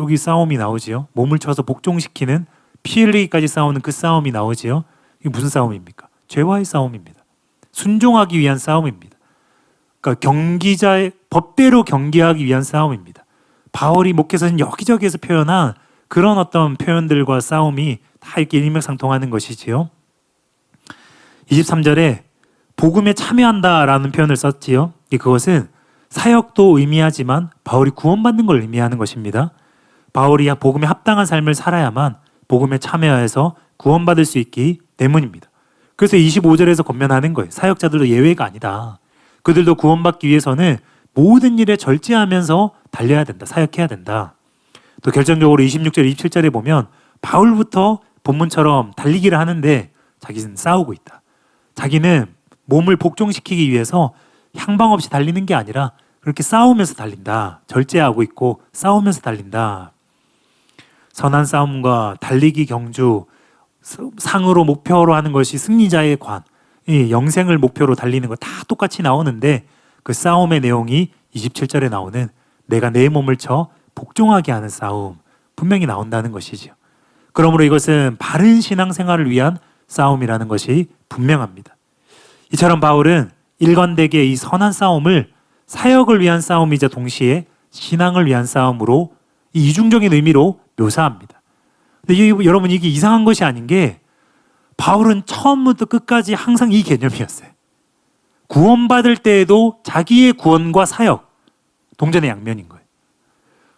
여기 싸움이 나오지요. 몸을 쳐서 복종시키는, 피 흘리기까지 싸우는 그 싸움이 나오지요. 이게 무슨 싸움입니까? 죄와의 싸움입니다. 순종하기 위한 싸움입니다. 그러니까 법대로 경계하기 위한 싸움입니다. 바울이 목회서는 여기저기에서 표현한 그런 어떤 표현들과 싸움이 다 이렇게 일맥상통하는 것이지요. 23절에 복음에 참여한다라는 표현을 썼지요. 그것은 사역도 의미하지만 바울이 구원받는 걸 의미하는 것입니다. 바울이 복음에 합당한 삶을 살아야만 복음에 참여해서 구원받을 수 있기 때문입니다. 그래서 25절에서 권면하는 거예요. 사역자들도 예외가 아니다. 그들도 구원받기 위해서는 모든 일에 절제하면서 달려야 된다. 사역해야 된다. 또 결정적으로 26절, 27절에 보면 바울부터 본문처럼 달리기를 하는데 자기는 싸우고 있다. 자기는 몸을 복종시키기 위해서 향방 없이 달리는 게 아니라 그렇게 싸우면서 달린다. 절제하고 있고 싸우면서 달린다. 선한 싸움과 달리기 경주, 상으로 목표로 하는 것이 승리자의 관, 이 영생을 목표로 달리는 거 다 똑같이 나오는데 그 싸움의 내용이 27절에 나오는 내가 내 몸을 쳐 복종하게 하는 싸움, 분명히 나온다는 것이지요. 그러므로 이것은 바른 신앙생활을 위한 싸움이라는 것이 분명합니다. 이처럼 바울은 일관되게 이 선한 싸움을 사역을 위한 싸움이자 동시에 신앙을 위한 싸움으로 이 이중적인 의미로 묘사합니다. 근데 여러분 이게 이상한 것이 아닌 게 바울은 처음부터 끝까지 항상 이 개념이었어요. 구원받을 때에도 자기의 구원과 사역, 동전의 양면인 거예요.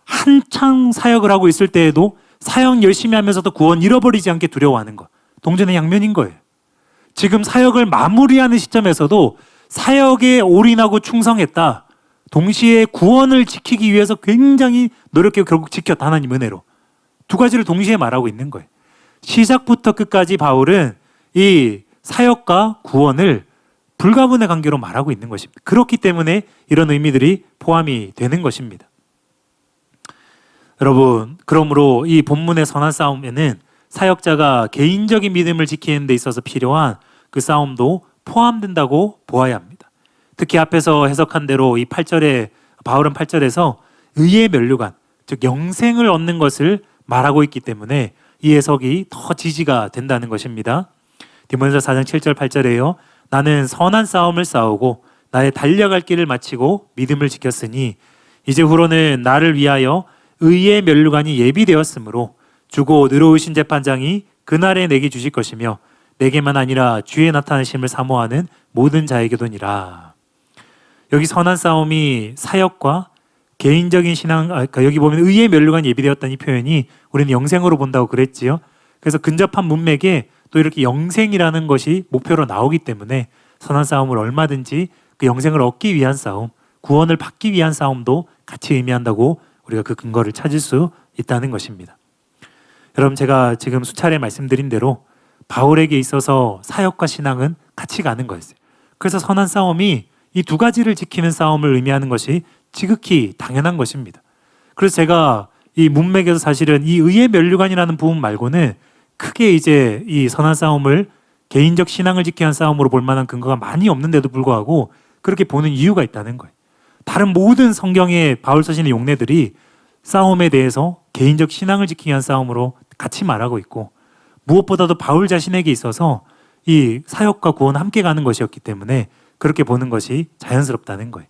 한창 사역을 하고 있을 때에도 사역 열심히 하면서도 구원 잃어버리지 않게 두려워하는 것, 동전의 양면인 거예요. 지금 사역을 마무리하는 시점에서도 사역에 올인하고 충성했다. 동시에 구원을 지키기 위해서 굉장히 노력해 결국 지켰다. 하나님 은혜로. 두 가지를 동시에 말하고 있는 거예요. 시작부터 끝까지 바울은 이 사역과 구원을 불가분의 관계로 말하고 있는 것입니다. 그렇기 때문에 이런 의미들이 포함이 되는 것입니다. 여러분, 그러므로 이 본문의 선한 싸움에는 사역자가 개인적인 믿음을 지키는 데 있어서 필요한 그 싸움도 포함된다고 보아야 합니다. 특히 앞에서 해석한 대로 이 8절에 바울은 8절에서 의의 면류관, 즉 영생을 얻는 것을 말하고 있기 때문에 이 해석이 더 지지가 된다는 것입니다. 디모데전서 4장 7절 8절에요. 나는 선한 싸움을 싸우고 나의 달려갈 길을 마치고 믿음을 지켰으니 이제 후로는 나를 위하여 의의 면류관이 예비되었으므로 주고 의로우신 재판장이 그날에 내게 주실 것이며 내게만 아니라 주의 나타나심을 사모하는 모든 자에게도니라. 여기 선한 싸움이 사역과 개인적인 신앙, 여기 보면 의의 면류관이 예비되었다는 이 표현이 우리는 영생으로 본다고 그랬지요. 그래서 근접한 문맥에 또 이렇게 영생이라는 것이 목표로 나오기 때문에 선한 싸움을 얼마든지 그 영생을 얻기 위한 싸움, 구원을 받기 위한 싸움도 같이 의미한다고 우리가 그 근거를 찾을 수 있다는 것입니다. 여러분, 제가 지금 수차례 말씀드린 대로 바울에게 있어서 사역과 신앙은 같이 가는 거였어요. 그래서 선한 싸움이 이 두 가지를 지키는 싸움을 의미하는 것이 지극히 당연한 것입니다. 그래서 제가 이 문맥에서 사실은 이 의의 면류관이라는 부분 말고는 크게 이제 이 선한 싸움을 개인적 신앙을 지키는 싸움으로 볼 만한 근거가 많이 없는데도 불구하고 그렇게 보는 이유가 있다는 거예요. 다른 모든 성경의 바울 서신의 용례들이 싸움에 대해서 개인적 신앙을 지키기 위한 싸움으로 같이 말하고 있고 무엇보다도 바울 자신에게 있어서 이 사역과 구원 함께 가는 것이었기 때문에 그렇게 보는 것이 자연스럽다는 거예요.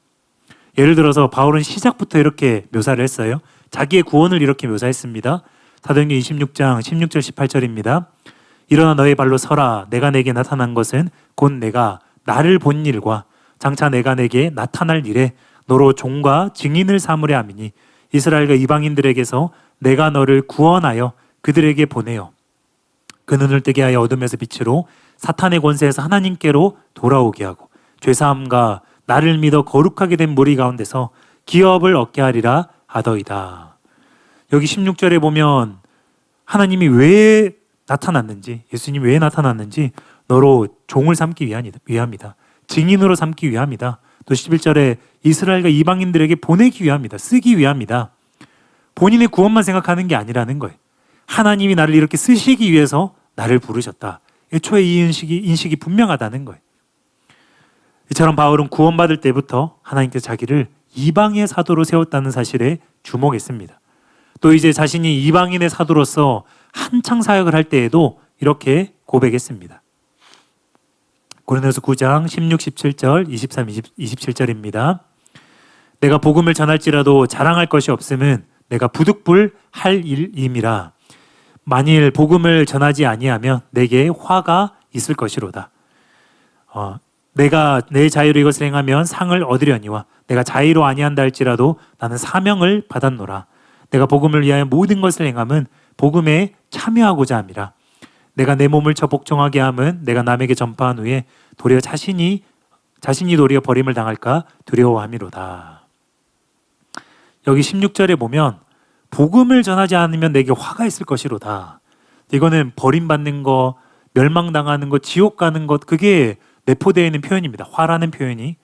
예를 들어서 바울은 시작부터 이렇게 묘사를 했어요. 자기의 구원을 이렇게 묘사했습니다. 사도행전 26장 16절 18절입니다. 일어나 너의 발로 서라. 내가 내게 나타난 것은 곧 내가 나를 본 일과 장차 내가 내게 나타날 일에 너로 종과 증인을 삼으려 함이니 이스라엘과 이방인들에게서 내가 너를 구원하여 그들에게 보내어 그 눈을 뜨게 하여 어둠에서 빛으로 사탄의 권세에서 하나님께로 돌아오게 하고 죄사함과 나를 믿어 거룩하게 된 무리 가운데서 기업을 얻게 하리라 하더이다. 여기 16절에 보면 하나님이 왜 나타났는지, 예수님이 왜 나타났는지 너로 종을 삼기 위함이다. 증인으로 삼기 위함이다. 또 11절에 이스라엘과 이방인들에게 보내기 위함이다. 쓰기 위함이다. 본인의 구원만 생각하는 게 아니라는 거예요. 하나님이 나를 이렇게 쓰시기 위해서 나를 부르셨다. 애초에 이 인식이 분명하다는 거예요. 이처럼 바울은 구원받을 때부터 하나님께서 자기를 이방의 사도로 세웠다는 사실에 주목했습니다. 또 이제 자신이 이방인의 사도로서 한창 사역을 할 때에도 이렇게 고백했습니다. 고린도서 9장 16, 17절, 23, 27절입니다. 내가 복음을 전할지라도 자랑할 것이 없음은 내가 부득불 할 일임이라. 만일 복음을 전하지 아니하면 내게 화가 있을 것이로다. 내가 내 자유로 이것을 행하면 상을 얻으려니와 내가 자유로 아니한다 할지라도 나는 사명을 받았노라. 내가 복음을 위하여 모든 것을 행함은 복음에 참여하고자 함이라. 내가 내 몸을 저 복종하게 함은 내가 남에게 전파한 후에 도리어 자신이 도리어 버림을 당할까 두려워함이로다. 여기 16절에 보면 복음을 전하지 않으면 내게 화가 있을 것이로다. 이거는 버림받는 거, 멸망당하는 거, 지옥 가는 것, 그게 내포되어 있는 표현입니다. 화라는 표현이.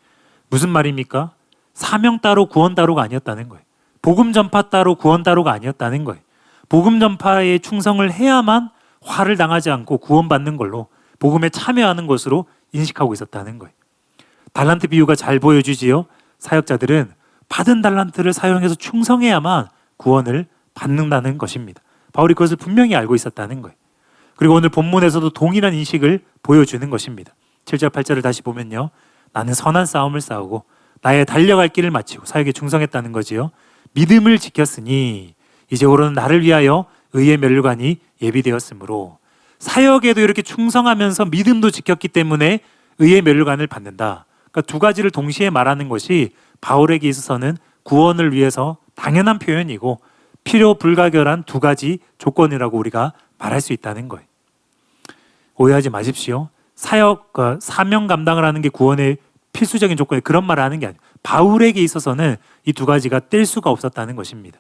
무슨 말입니까? 사명 따로 구원 따로가 아니었다는 거예요. 복음 전파 따로 구원 따로가 아니었다는 거예요. 복음 전파에 충성을 해야만 화를 당하지 않고 구원받는 걸로 복음에 참여하는 것으로 인식하고 있었다는 거예요. 달란트 비유가 잘 보여주지요. 사역자들은 받은 달란트를 사용해서 충성해야만 구원을 받는다는 것입니다. 바울이 그것을 분명히 알고 있었다는 거예요. 그리고 오늘 본문에서도 동일한 인식을 보여주는 것입니다. 7절 8절을 다시 보면요. 나는 선한 싸움을 싸우고 나의 달려갈 길을 마치고 사역에 충성했다는 거지요. 믿음을 지켰으니 이제후로는 나를 위하여 의의 면류관이 예비되었으므로. 사역에도 이렇게 충성하면서 믿음도 지켰기 때문에 의의 면류관을 받는다. 그러니까 두 가지를 동시에 말하는 것이 바울에게 있어서는 구원을 위해서 당연한 표현이고 필요 불가결한 두 가지 조건이라고 우리가 말할 수 있다는 거예요. 오해하지 마십시오. 사명 감당을 하는 게 구원의 필수적인 조건이 그런 말을 하는 게 아니에요. 바울에게 있어서는 이 두 가지가 뗄 수가 없었다는 것입니다.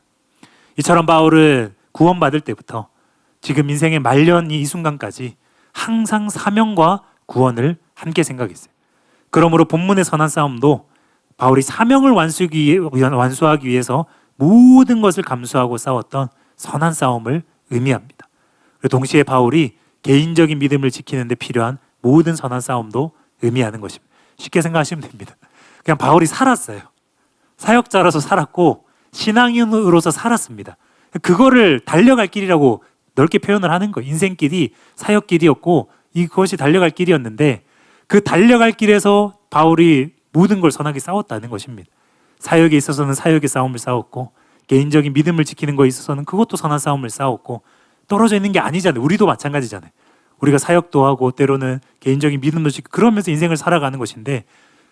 이처럼 바울은 구원받을 때부터 지금 인생의 말년이 이 순간까지 항상 사명과 구원을 함께 생각했어요. 그러므로 본문의 선한 싸움도 바울이 사명을 완수하기 위해서 모든 것을 감수하고 싸웠던 선한 싸움을 의미합니다. 그리고 동시에 바울이 개인적인 믿음을 지키는 데 필요한 모든 선한 싸움도 의미하는 것입니다. 쉽게 생각하시면 됩니다. 그냥 바울이 살았어요. 사역자로서 살았고 신앙인으로서 살았습니다. 그거를 달려갈 길이라고 넓게 표현을 하는 거예요. 인생길이 사역길이었고 이것이 달려갈 길이었는데 그 달려갈 길에서 바울이 모든 걸 선하게 싸웠다는 것입니다. 사역에 있어서는 사역의 싸움을 싸웠고 개인적인 믿음을 지키는 것에 있어서는 그것도 선한 싸움을 싸웠고 떨어져 있는 게 아니잖아요. 우리도 마찬가지잖아요. 우리가 사역도 하고 때로는 개인적인 믿음도 지키고 그러면서 인생을 살아가는 것인데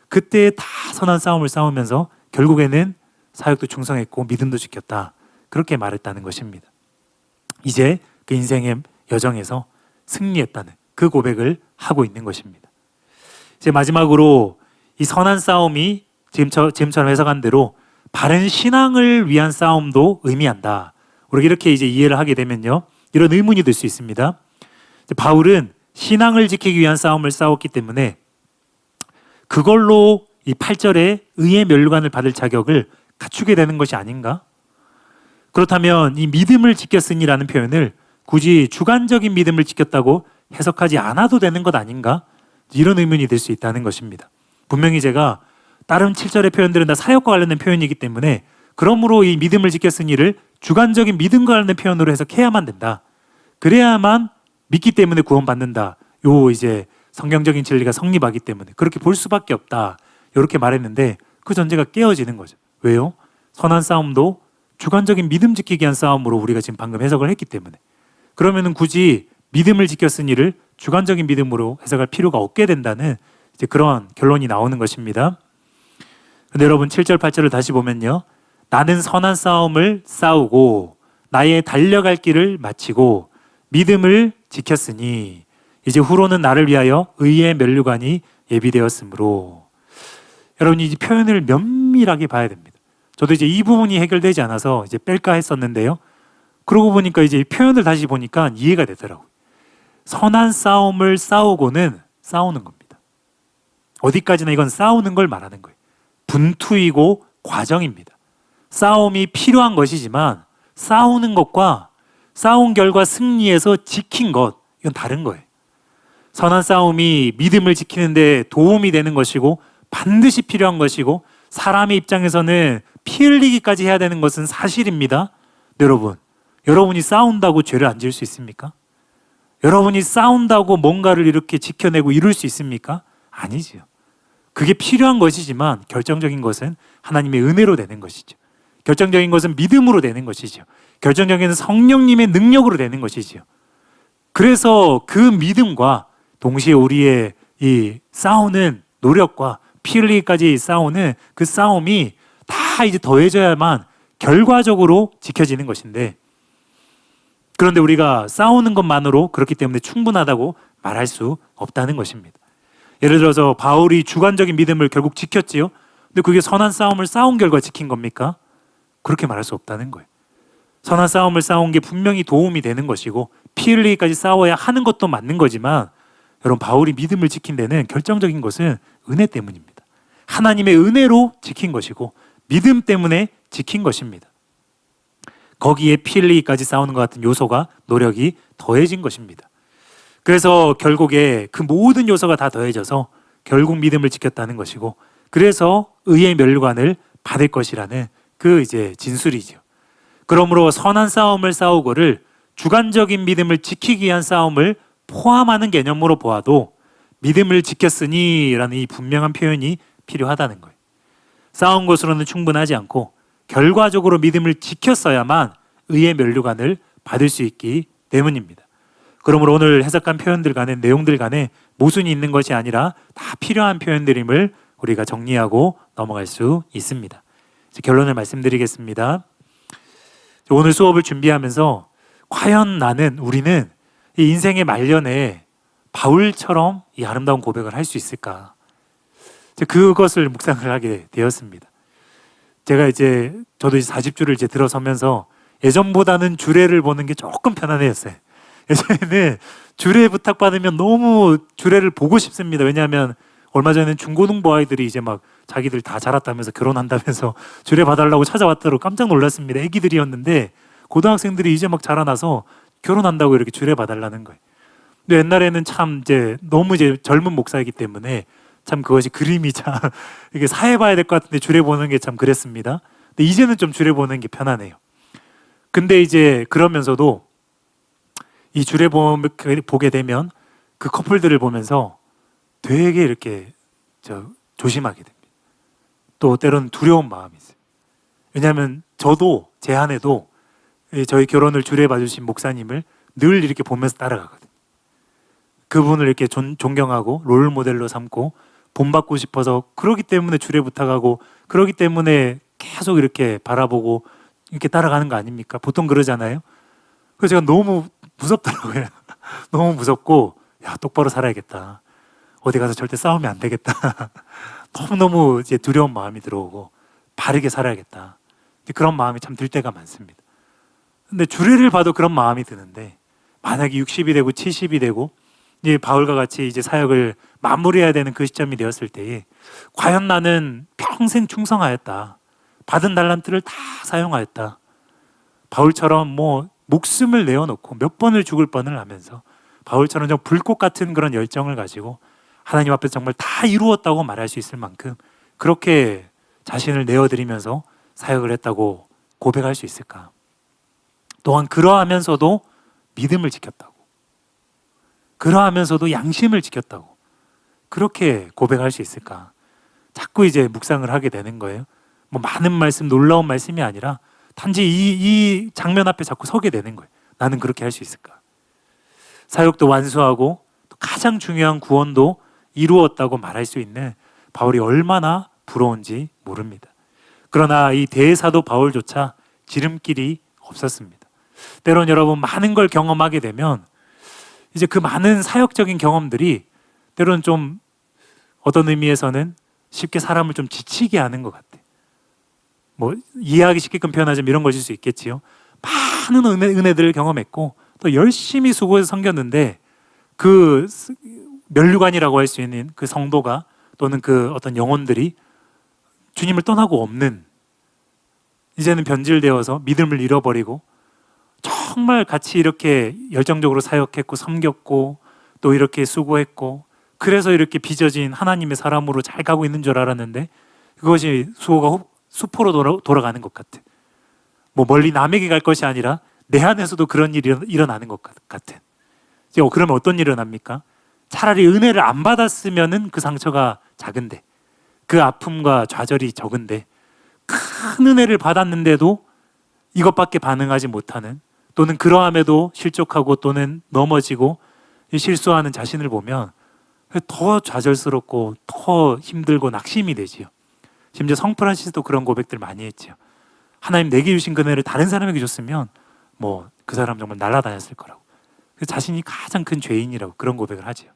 그때 다 선한 싸움을 싸우면서 결국에는 사역도 충성했고 믿음도 지켰다. 그렇게 말했다는 것입니다. 이제 그 인생의 여정에서 승리했다는 그 고백을 하고 있는 것입니다. 이제 마지막으로 이 선한 싸움이 지금처럼 해석한 대로 바른 신앙을 위한 싸움도 의미한다. 우리가 이렇게 이제 이해를 하게 되면요. 이런 의문이 들 수 있습니다. 바울은 신앙을 지키기 위한 싸움을 싸웠기 때문에 그걸로 이 8절에 의의 면류관을 받을 자격을 갖추게 되는 것이 아닌가? 그렇다면 이 믿음을 지켰으니라는 표현을 굳이 주관적인 믿음을 지켰다고 해석하지 않아도 되는 것 아닌가? 이런 의문이 들 수 있다는 것입니다. 분명히 제가 다른 7절의 표현들은 다 사역과 관련된 표현이기 때문에 그러므로 이 믿음을 지켰으니를 주관적인 믿음과 관련된 표현으로 해석해야만 된다. 그래야만 믿기 때문에 구원받는다. 요 이제 성경적인 진리가 성립하기 때문에 그렇게 볼 수밖에 없다. 이렇게 말했는데 그 전제가 깨어지는 거죠. 왜요? 선한 싸움도 주관적인 믿음 지키기 위한 싸움으로 우리가 지금 방금 해석을 했기 때문에 그러면은 굳이 믿음을 지켰으니를 주관적인 믿음으로 해석할 필요가 없게 된다는 이제 그런 결론이 나오는 것입니다. 근데 여러분 7절 8절을 다시 보면요. 나는 선한 싸움을 싸우고 나의 달려갈 길을 마치고 믿음을 지켰으니 이제 후로는 나를 위하여 의의 면류관이 예비되었으므로. 여러분 이 표현을 면밀하게 봐야 됩니다. 저도 이제 이 부분이 해결되지 않아서 이제 뺄까 했었는데요. 그러고 보니까 이제 표현을 다시 보니까 이해가 되더라고요. 선한 싸움을 싸우고는 싸우는 겁니다. 어디까지나 이건 싸우는 걸 말하는 거예요. 분투이고 과정입니다. 싸움이 필요한 것이지만 싸우는 것과 싸운 결과 승리해서 지킨 것, 이건 다른 거예요. 선한 싸움이 믿음을 지키는데 도움이 되는 것이고 반드시 필요한 것이고 사람의 입장에서는 피 흘리기까지 해야 되는 것은 사실입니다. 여러분이 싸운다고 죄를 안 지을 수 있습니까? 여러분이 싸운다고 뭔가를 이렇게 지켜내고 이룰 수 있습니까? 아니지요. 그게 필요한 것이지만 결정적인 것은 하나님의 은혜로 되는 것이죠. 결정적인 것은 믿음으로 되는 것이지요. 결정적인 성령님의 능력으로 되는 것이지요. 그래서 그 믿음과 동시에 우리의 이 싸우는 노력과 피 흘리기까지 싸우는 그 싸움이 다 이제 더해져야만 결과적으로 지켜지는 것인데, 그런데 우리가 싸우는 것만으로 그렇기 때문에 충분하다고 말할 수 없다는 것입니다. 예를 들어서 바울이 주관적인 믿음을 결국 지켰지요. 근데 그게 선한 싸움을 싸운 결과 지킨 겁니까? 그렇게 말할 수 없다는 거예요. 선한 싸움을 싸운 게 분명히 도움이 되는 것이고 피 흘리기까지 싸워야 하는 것도 맞는 거지만, 여러분, 바울이 믿음을 지킨 데는 결정적인 것은 은혜 때문입니다. 하나님의 은혜로 지킨 것이고 믿음 때문에 지킨 것입니다. 거기에 피 흘리기까지 싸우는 것 같은 요소가, 노력이 더해진 것입니다. 그래서 결국에 그 모든 요소가 다 더해져서 결국 믿음을 지켰다는 것이고, 그래서 의의 면류관을 받을 것이라는 그 이제 진술이죠. 그러므로 선한 싸움을 싸우고를 주관적인 믿음을 지키기 위한 싸움을 포함하는 개념으로 보아도 믿음을 지켰으니라는 이 분명한 표현이 필요하다는 거예요. 싸운 것으로는 충분하지 않고 결과적으로 믿음을 지켰어야만 의의 면류관을 받을 수 있기 때문입니다. 그러므로 오늘 해석한 표현들 간에, 내용들 간에 모순이 있는 것이 아니라 다 필요한 표현들임을 우리가 정리하고 넘어갈 수 있습니다. 이제 결론을 말씀드리겠습니다. 오늘 수업을 준비하면서 과연 우리는 이 인생의 말년에 바울처럼 이 아름다운 고백을 할 수 있을까? 그것을 묵상을 하게 되었습니다. 저도 이제 40주를 이제 들어서면서 예전보다는 주례를 보는 게 조금 편안해졌어요. 예전에는 주례 부탁받으면 너무 주례를 보고 싶습니다. 왜냐하면 얼마 전에는 중고등부 아이들이 이제 막 자기들 다 자랐다면서 결혼한다면서 주례 봐달라고 찾아왔다고 깜짝 놀랐습니다. 애기들이었는데 고등학생들이 이제 막 자라나서 결혼한다고 이렇게 주례 봐달라는 거예요. 근데 옛날에는 참 너무 젊은 목사이기 때문에 참 그것이 그림이 참 이게 사회 봐야 될 것 같은데 주례 보는 게 참 그랬습니다. 근데 이제는 좀 주례 보는 게 편하네요. 근데 이제 그러면서도 이 주례 보게 되면 그 커플들을 보면서 되게 이렇게 조심하게 됩니다. 또 때로는 두려운 마음이 있어요. 왜냐하면 저도 제 아내도 저희 결혼을 주례 봐주신 목사님을 늘 이렇게 보면서 따라가거든요. 그분을 이렇게 존경하고 롤 모델로 삼고 본받고 싶어서, 그러기 때문에 주례 부탁하고, 그러기 때문에 계속 이렇게 바라보고 이렇게 따라가는 거 아닙니까? 보통 그러잖아요. 그래서 제가 너무 무섭더라고요. 너무 무섭고, 야, 똑바로 살아야겠다. 어디 가서 절대 싸우면 안 되겠다. 너무너무 이제 두려운 마음이 들어오고 바르게 살아야겠다. 그런 마음이 참 들 때가 많습니다. 근데 주례를 봐도 그런 마음이 드는데, 만약에 60이 되고 70이 되고 이제 바울과 같이 이제 사역을 마무리해야 되는 그 시점이 되었을 때에 과연 나는 평생 충성하였다, 받은 달란트를 다 사용하였다, 바울처럼 목숨을 내어놓고 몇 번을 죽을 뻔을 하면서 바울처럼 좀 불꽃 같은 그런 열정을 가지고 하나님 앞에서 정말 다 이루었다고 말할 수 있을 만큼 그렇게 자신을 내어드리면서 사역을 했다고 고백할 수 있을까? 또한 그러하면서도 믿음을 지켰다고, 그러하면서도 양심을 지켰다고 그렇게 고백할 수 있을까? 자꾸 이제 묵상을 하게 되는 거예요. 많은 말씀, 놀라운 말씀이 아니라 단지 이 장면 앞에 자꾸 서게 되는 거예요. 나는 그렇게 할 수 있을까? 사역도 완수하고 또 가장 중요한 구원도 이루었다고 말할 수 있는 바울이 얼마나 부러운지 모릅니다. 그러나 이 대사도 바울조차 지름길이 없었습니다. 때론 여러분, 많은 걸 경험하게 되면 이제 그 많은 사역적인 경험들이 때론 좀 어떤 의미에서는 쉽게 사람을 좀 지치게 하는 것 같아요. 이해하기 쉽게끔 표현하자면 이런 것일 수 있겠지요. 많은 은혜들을 경험했고 또 열심히 수고해서 섬겼는데 그 면류관이라고 할 수 있는 그 성도가 또는 그 어떤 영혼들이 주님을 떠나고 없는, 이제는 변질되어서 믿음을 잃어버리고 정말 같이 이렇게 열정적으로 사역했고 섬겼고 또 이렇게 수고했고 그래서 이렇게 빚어진 하나님의 사람으로 잘 가고 있는 줄 알았는데 그것이 수호가 수포로 돌아가는 것 같아. 멀리 남에게 갈 것이 아니라 내 안에서도 그런 일이 일어나는 것 같은. 그러면 어떤 일이 일어납니까? 차라리 은혜를 안 받았으면은 그 상처가 작은데, 그 아픔과 좌절이 적은데, 큰 은혜를 받았는데도 이것밖에 반응하지 못하는, 또는 그러함에도 실족하고 또는 넘어지고 실수하는 자신을 보면 더 좌절스럽고 더 힘들고 낙심이 되지요. 심지어 성 프란시스도 그런 고백들 많이 했지요. 하나님 내게 주신 그 은혜를 다른 사람에게 줬으면 뭐 그 사람 정말 날아다녔을 거라고. 자신이 가장 큰 죄인이라고 그런 고백을 하지요.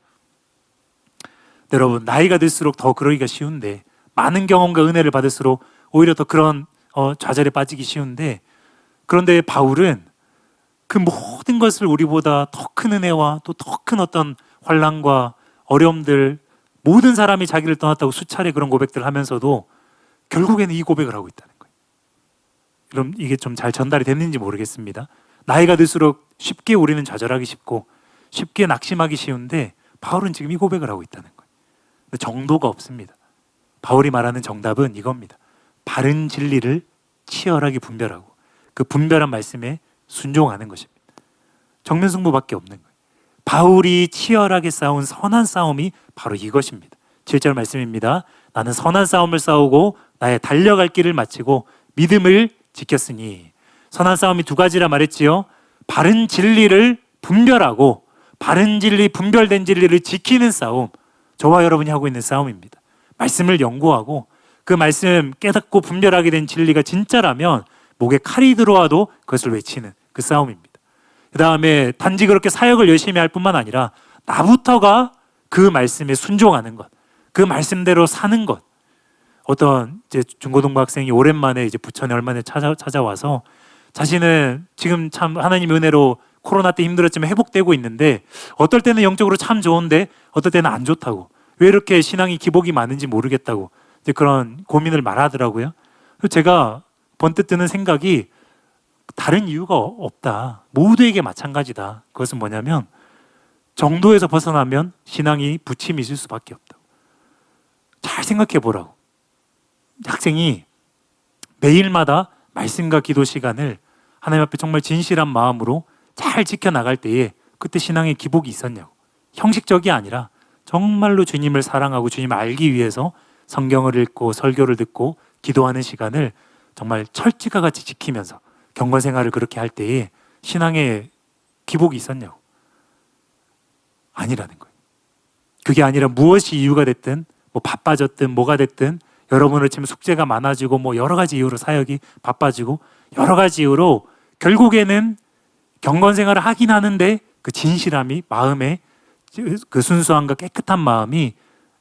여러분, 나이가 들수록 더 그러기가 쉬운데, 많은 경험과 은혜를 받을수록 오히려 더 그런 좌절에 빠지기 쉬운데, 그런데 바울은 그 모든 것을 우리보다 더 큰 은혜와 또 더 큰 어떤 환난과 어려움들, 모든 사람이 자기를 떠났다고 수차례 그런 고백들을 하면서도 결국에는 이 고백을 하고 있다는 거예요. 그럼 이게 좀 잘 전달이 됐는지 모르겠습니다. 나이가 들수록 쉽게 우리는 좌절하기 쉽고 쉽게 낙심하기 쉬운데, 바울은 지금 이 고백을 하고 있다는 거예요. 근데 정도가 없습니다. 바울이 말하는 정답은 이겁니다. 바른 진리를 치열하게 분별하고 그 분별한 말씀에 순종하는 것입니다. 정면승부밖에 없는 거예요. 바울이 치열하게 싸운 선한 싸움이 바로 이것입니다. 7절 말씀입니다. 나는 선한 싸움을 싸우고 나의 달려갈 길을 마치고 믿음을 지켰으니. 선한 싸움이 두 가지라 말했지요. 바른 진리를 분별하고 바른 진리, 분별된 진리를 지키는 싸움, 저와 여러분이 하고 있는 싸움입니다. 말씀을 연구하고 그 말씀 깨닫고 분별하게 된 진리가 진짜라면 목에 칼이 들어와도 그것을 외치는 그 싸움입니다. 그 다음에 단지 그렇게 사역을 열심히 할 뿐만 아니라 나부터가 그 말씀에 순종하는 것, 그 말씀대로 사는 것. 어떤 이제 중고등부 학생이 오랜만에 이제 부천에 얼마 전에 찾아와서 자신은 지금 참 하나님의 은혜로 코로나 때 힘들었지만 회복되고 있는데, 어떨 때는 영적으로 참 좋은데 어떨 때는 안 좋다고, 왜 이렇게 신앙이 기복이 많은지 모르겠다고 이제 그런 고민을 말하더라고요. 그래서 제가 번뜩 드는 생각이 다른 이유가 없다. 모두에게 마찬가지다. 그것은 뭐냐면 정도에서 벗어나면 신앙이 부침이 있을 수밖에 없다. 잘 생각해 보라고. 학생이 매일마다 말씀과 기도 시간을 하나님 앞에 정말 진실한 마음으로 잘 지켜나갈 때에 그때 신앙의 기복이 있었냐고. 형식적이 아니라 정말로 주님을 사랑하고 주님을 알기 위해서 성경을 읽고 설교를 듣고 기도하는 시간을 정말 철칙과 같이 지키면서 경건 생활을 그렇게 할 때에 신앙의 기복이 있었냐고. 아니라는 거예요. 그게 아니라 무엇이 이유가 됐든 뭐 바빠졌든 뭐가 됐든, 여러분을 치면 숙제가 많아지고 뭐 여러 가지 이유로 사역이 바빠지고 여러 가지 이유로 결국에는 경건 생활을 하긴 하는데 그 진실함이, 마음의 그 순수함과 깨끗한 마음이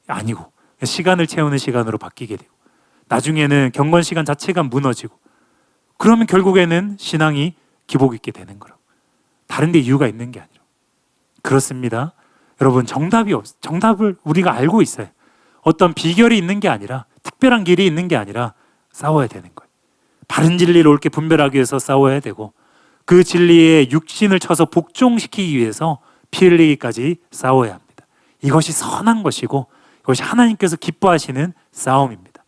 아니고 시간을 채우는 시간으로 바뀌게 되고 나중에는 경건 시간 자체가 무너지고, 그러면 결국에는 신앙이 기복 있게 되는 거라고. 다른 데 이유가 있는 게 아니라. 그렇습니다. 여러분, 정답을 우리가 알고 있어요. 어떤 비결이 있는 게 아니라, 특별한 길이 있는 게 아니라 싸워야 되는 거예요. 바른 진리를 옳게 분별하기 위해서 싸워야 되고, 그 진리에 육신을 쳐서 복종시키기 위해서 피 흘리기까지 싸워야 합니다. 이것이 선한 것이고 이것이 하나님께서 기뻐하시는 싸움입니다.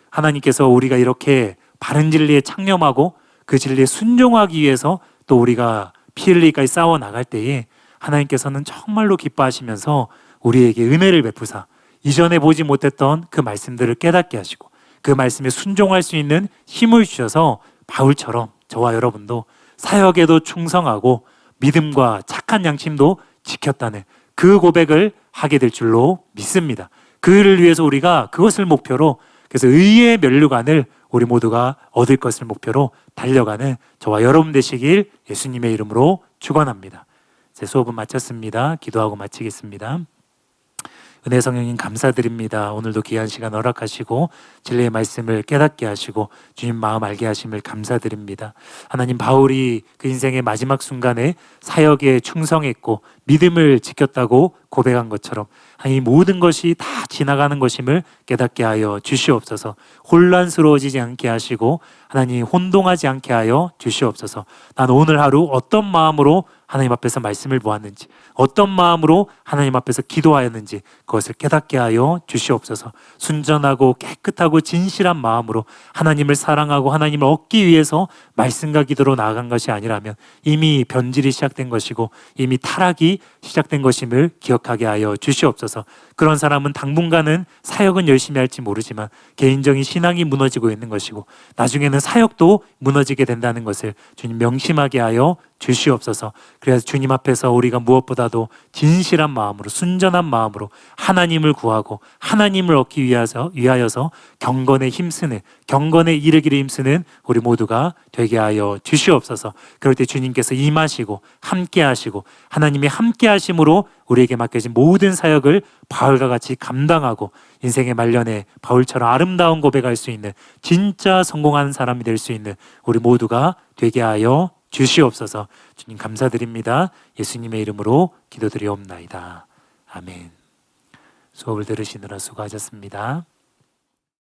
하나님께서 우리가 이렇게 바른 진리에 창념하고 그 진리에 순종하기 위해서 또 우리가 피 흘리기까지 싸워 나갈 때에 하나님께서는 정말로 기뻐하시면서 우리에게 은혜를 베푸사 이전에 보지 못했던 그 말씀들을 깨닫게 하시고 그 말씀에 순종할 수 있는 힘을 주셔서 바울처럼 저와 여러분도 사역에도 충성하고 믿음과 착한 양심도 지켰다는 그 고백을 하게 될 줄로 믿습니다. 그를 위해서 우리가 그것을 목표로, 그래서 의의 면류관을 우리 모두가 얻을 것을 목표로 달려가는 저와 여러분 되시길 예수님의 이름으로 축원합니다. 제 수업은 마쳤습니다. 기도하고 마치겠습니다. 은혜 성령님 감사드립니다. 오늘도 귀한 시간 허락하시고 진리의 말씀을 깨닫게 하시고 주님 마음 알게 하심을 감사드립니다. 하나님, 바울이 그 인생의 마지막 순간에 사역에 충성했고 믿음을 지켰다고 고백한 것처럼 이 모든 것이 다 지나가는 것임을 깨닫게 하여 주시옵소서. 혼란스러워지지 않게 하시고 하나님 혼동하지 않게 하여 주시옵소서. 난 오늘 하루 어떤 마음으로 하나님 앞에서 말씀을 보았는지, 어떤 마음으로 하나님 앞에서 기도하였는지 그것을 깨닫게 하여 주시옵소서. 순전하고 깨끗하고 진실한 마음으로 하나님을 사랑하고 하나님을 얻기 위해서 말씀과 기도로 나아간 것이 아니라면 이미 변질이 시작된 것이고 이미 타락이 사역이 시작된 것임을 기억하게 하여 주시옵소서. 그런 사람은 당분간은 사역은 열심히 할지 모르지만 개인적인 신앙이 무너지고 있는 것이고 나중에는 사역도 무너지게 된다는 것을 주님 명심하게 하여 주시옵소서. 그래서 주님 앞에서 우리가 무엇보다도 진실한 마음으로 순전한 마음으로 하나님을 구하고 하나님을 얻기 위하여서 경건에 이르기를 힘쓰는 우리 모두가 되게 하여 주시옵소서. 그럴 때 주님께서 임하시고 함께 하시고 하나님의 함께 하심으로 우리에게 맡겨진 모든 사역을 바울과 같이 감당하고 인생의 말년에 바울처럼 아름다운 고백할 수 있는 진짜 성공한 사람이 될 수 있는 우리 모두가 되게 하여 주시옵소서. 주님 감사드립니다. 예수님의 이름으로 기도드리옵나이다. 아멘. 수업을 들으시느라 수고하셨습니다.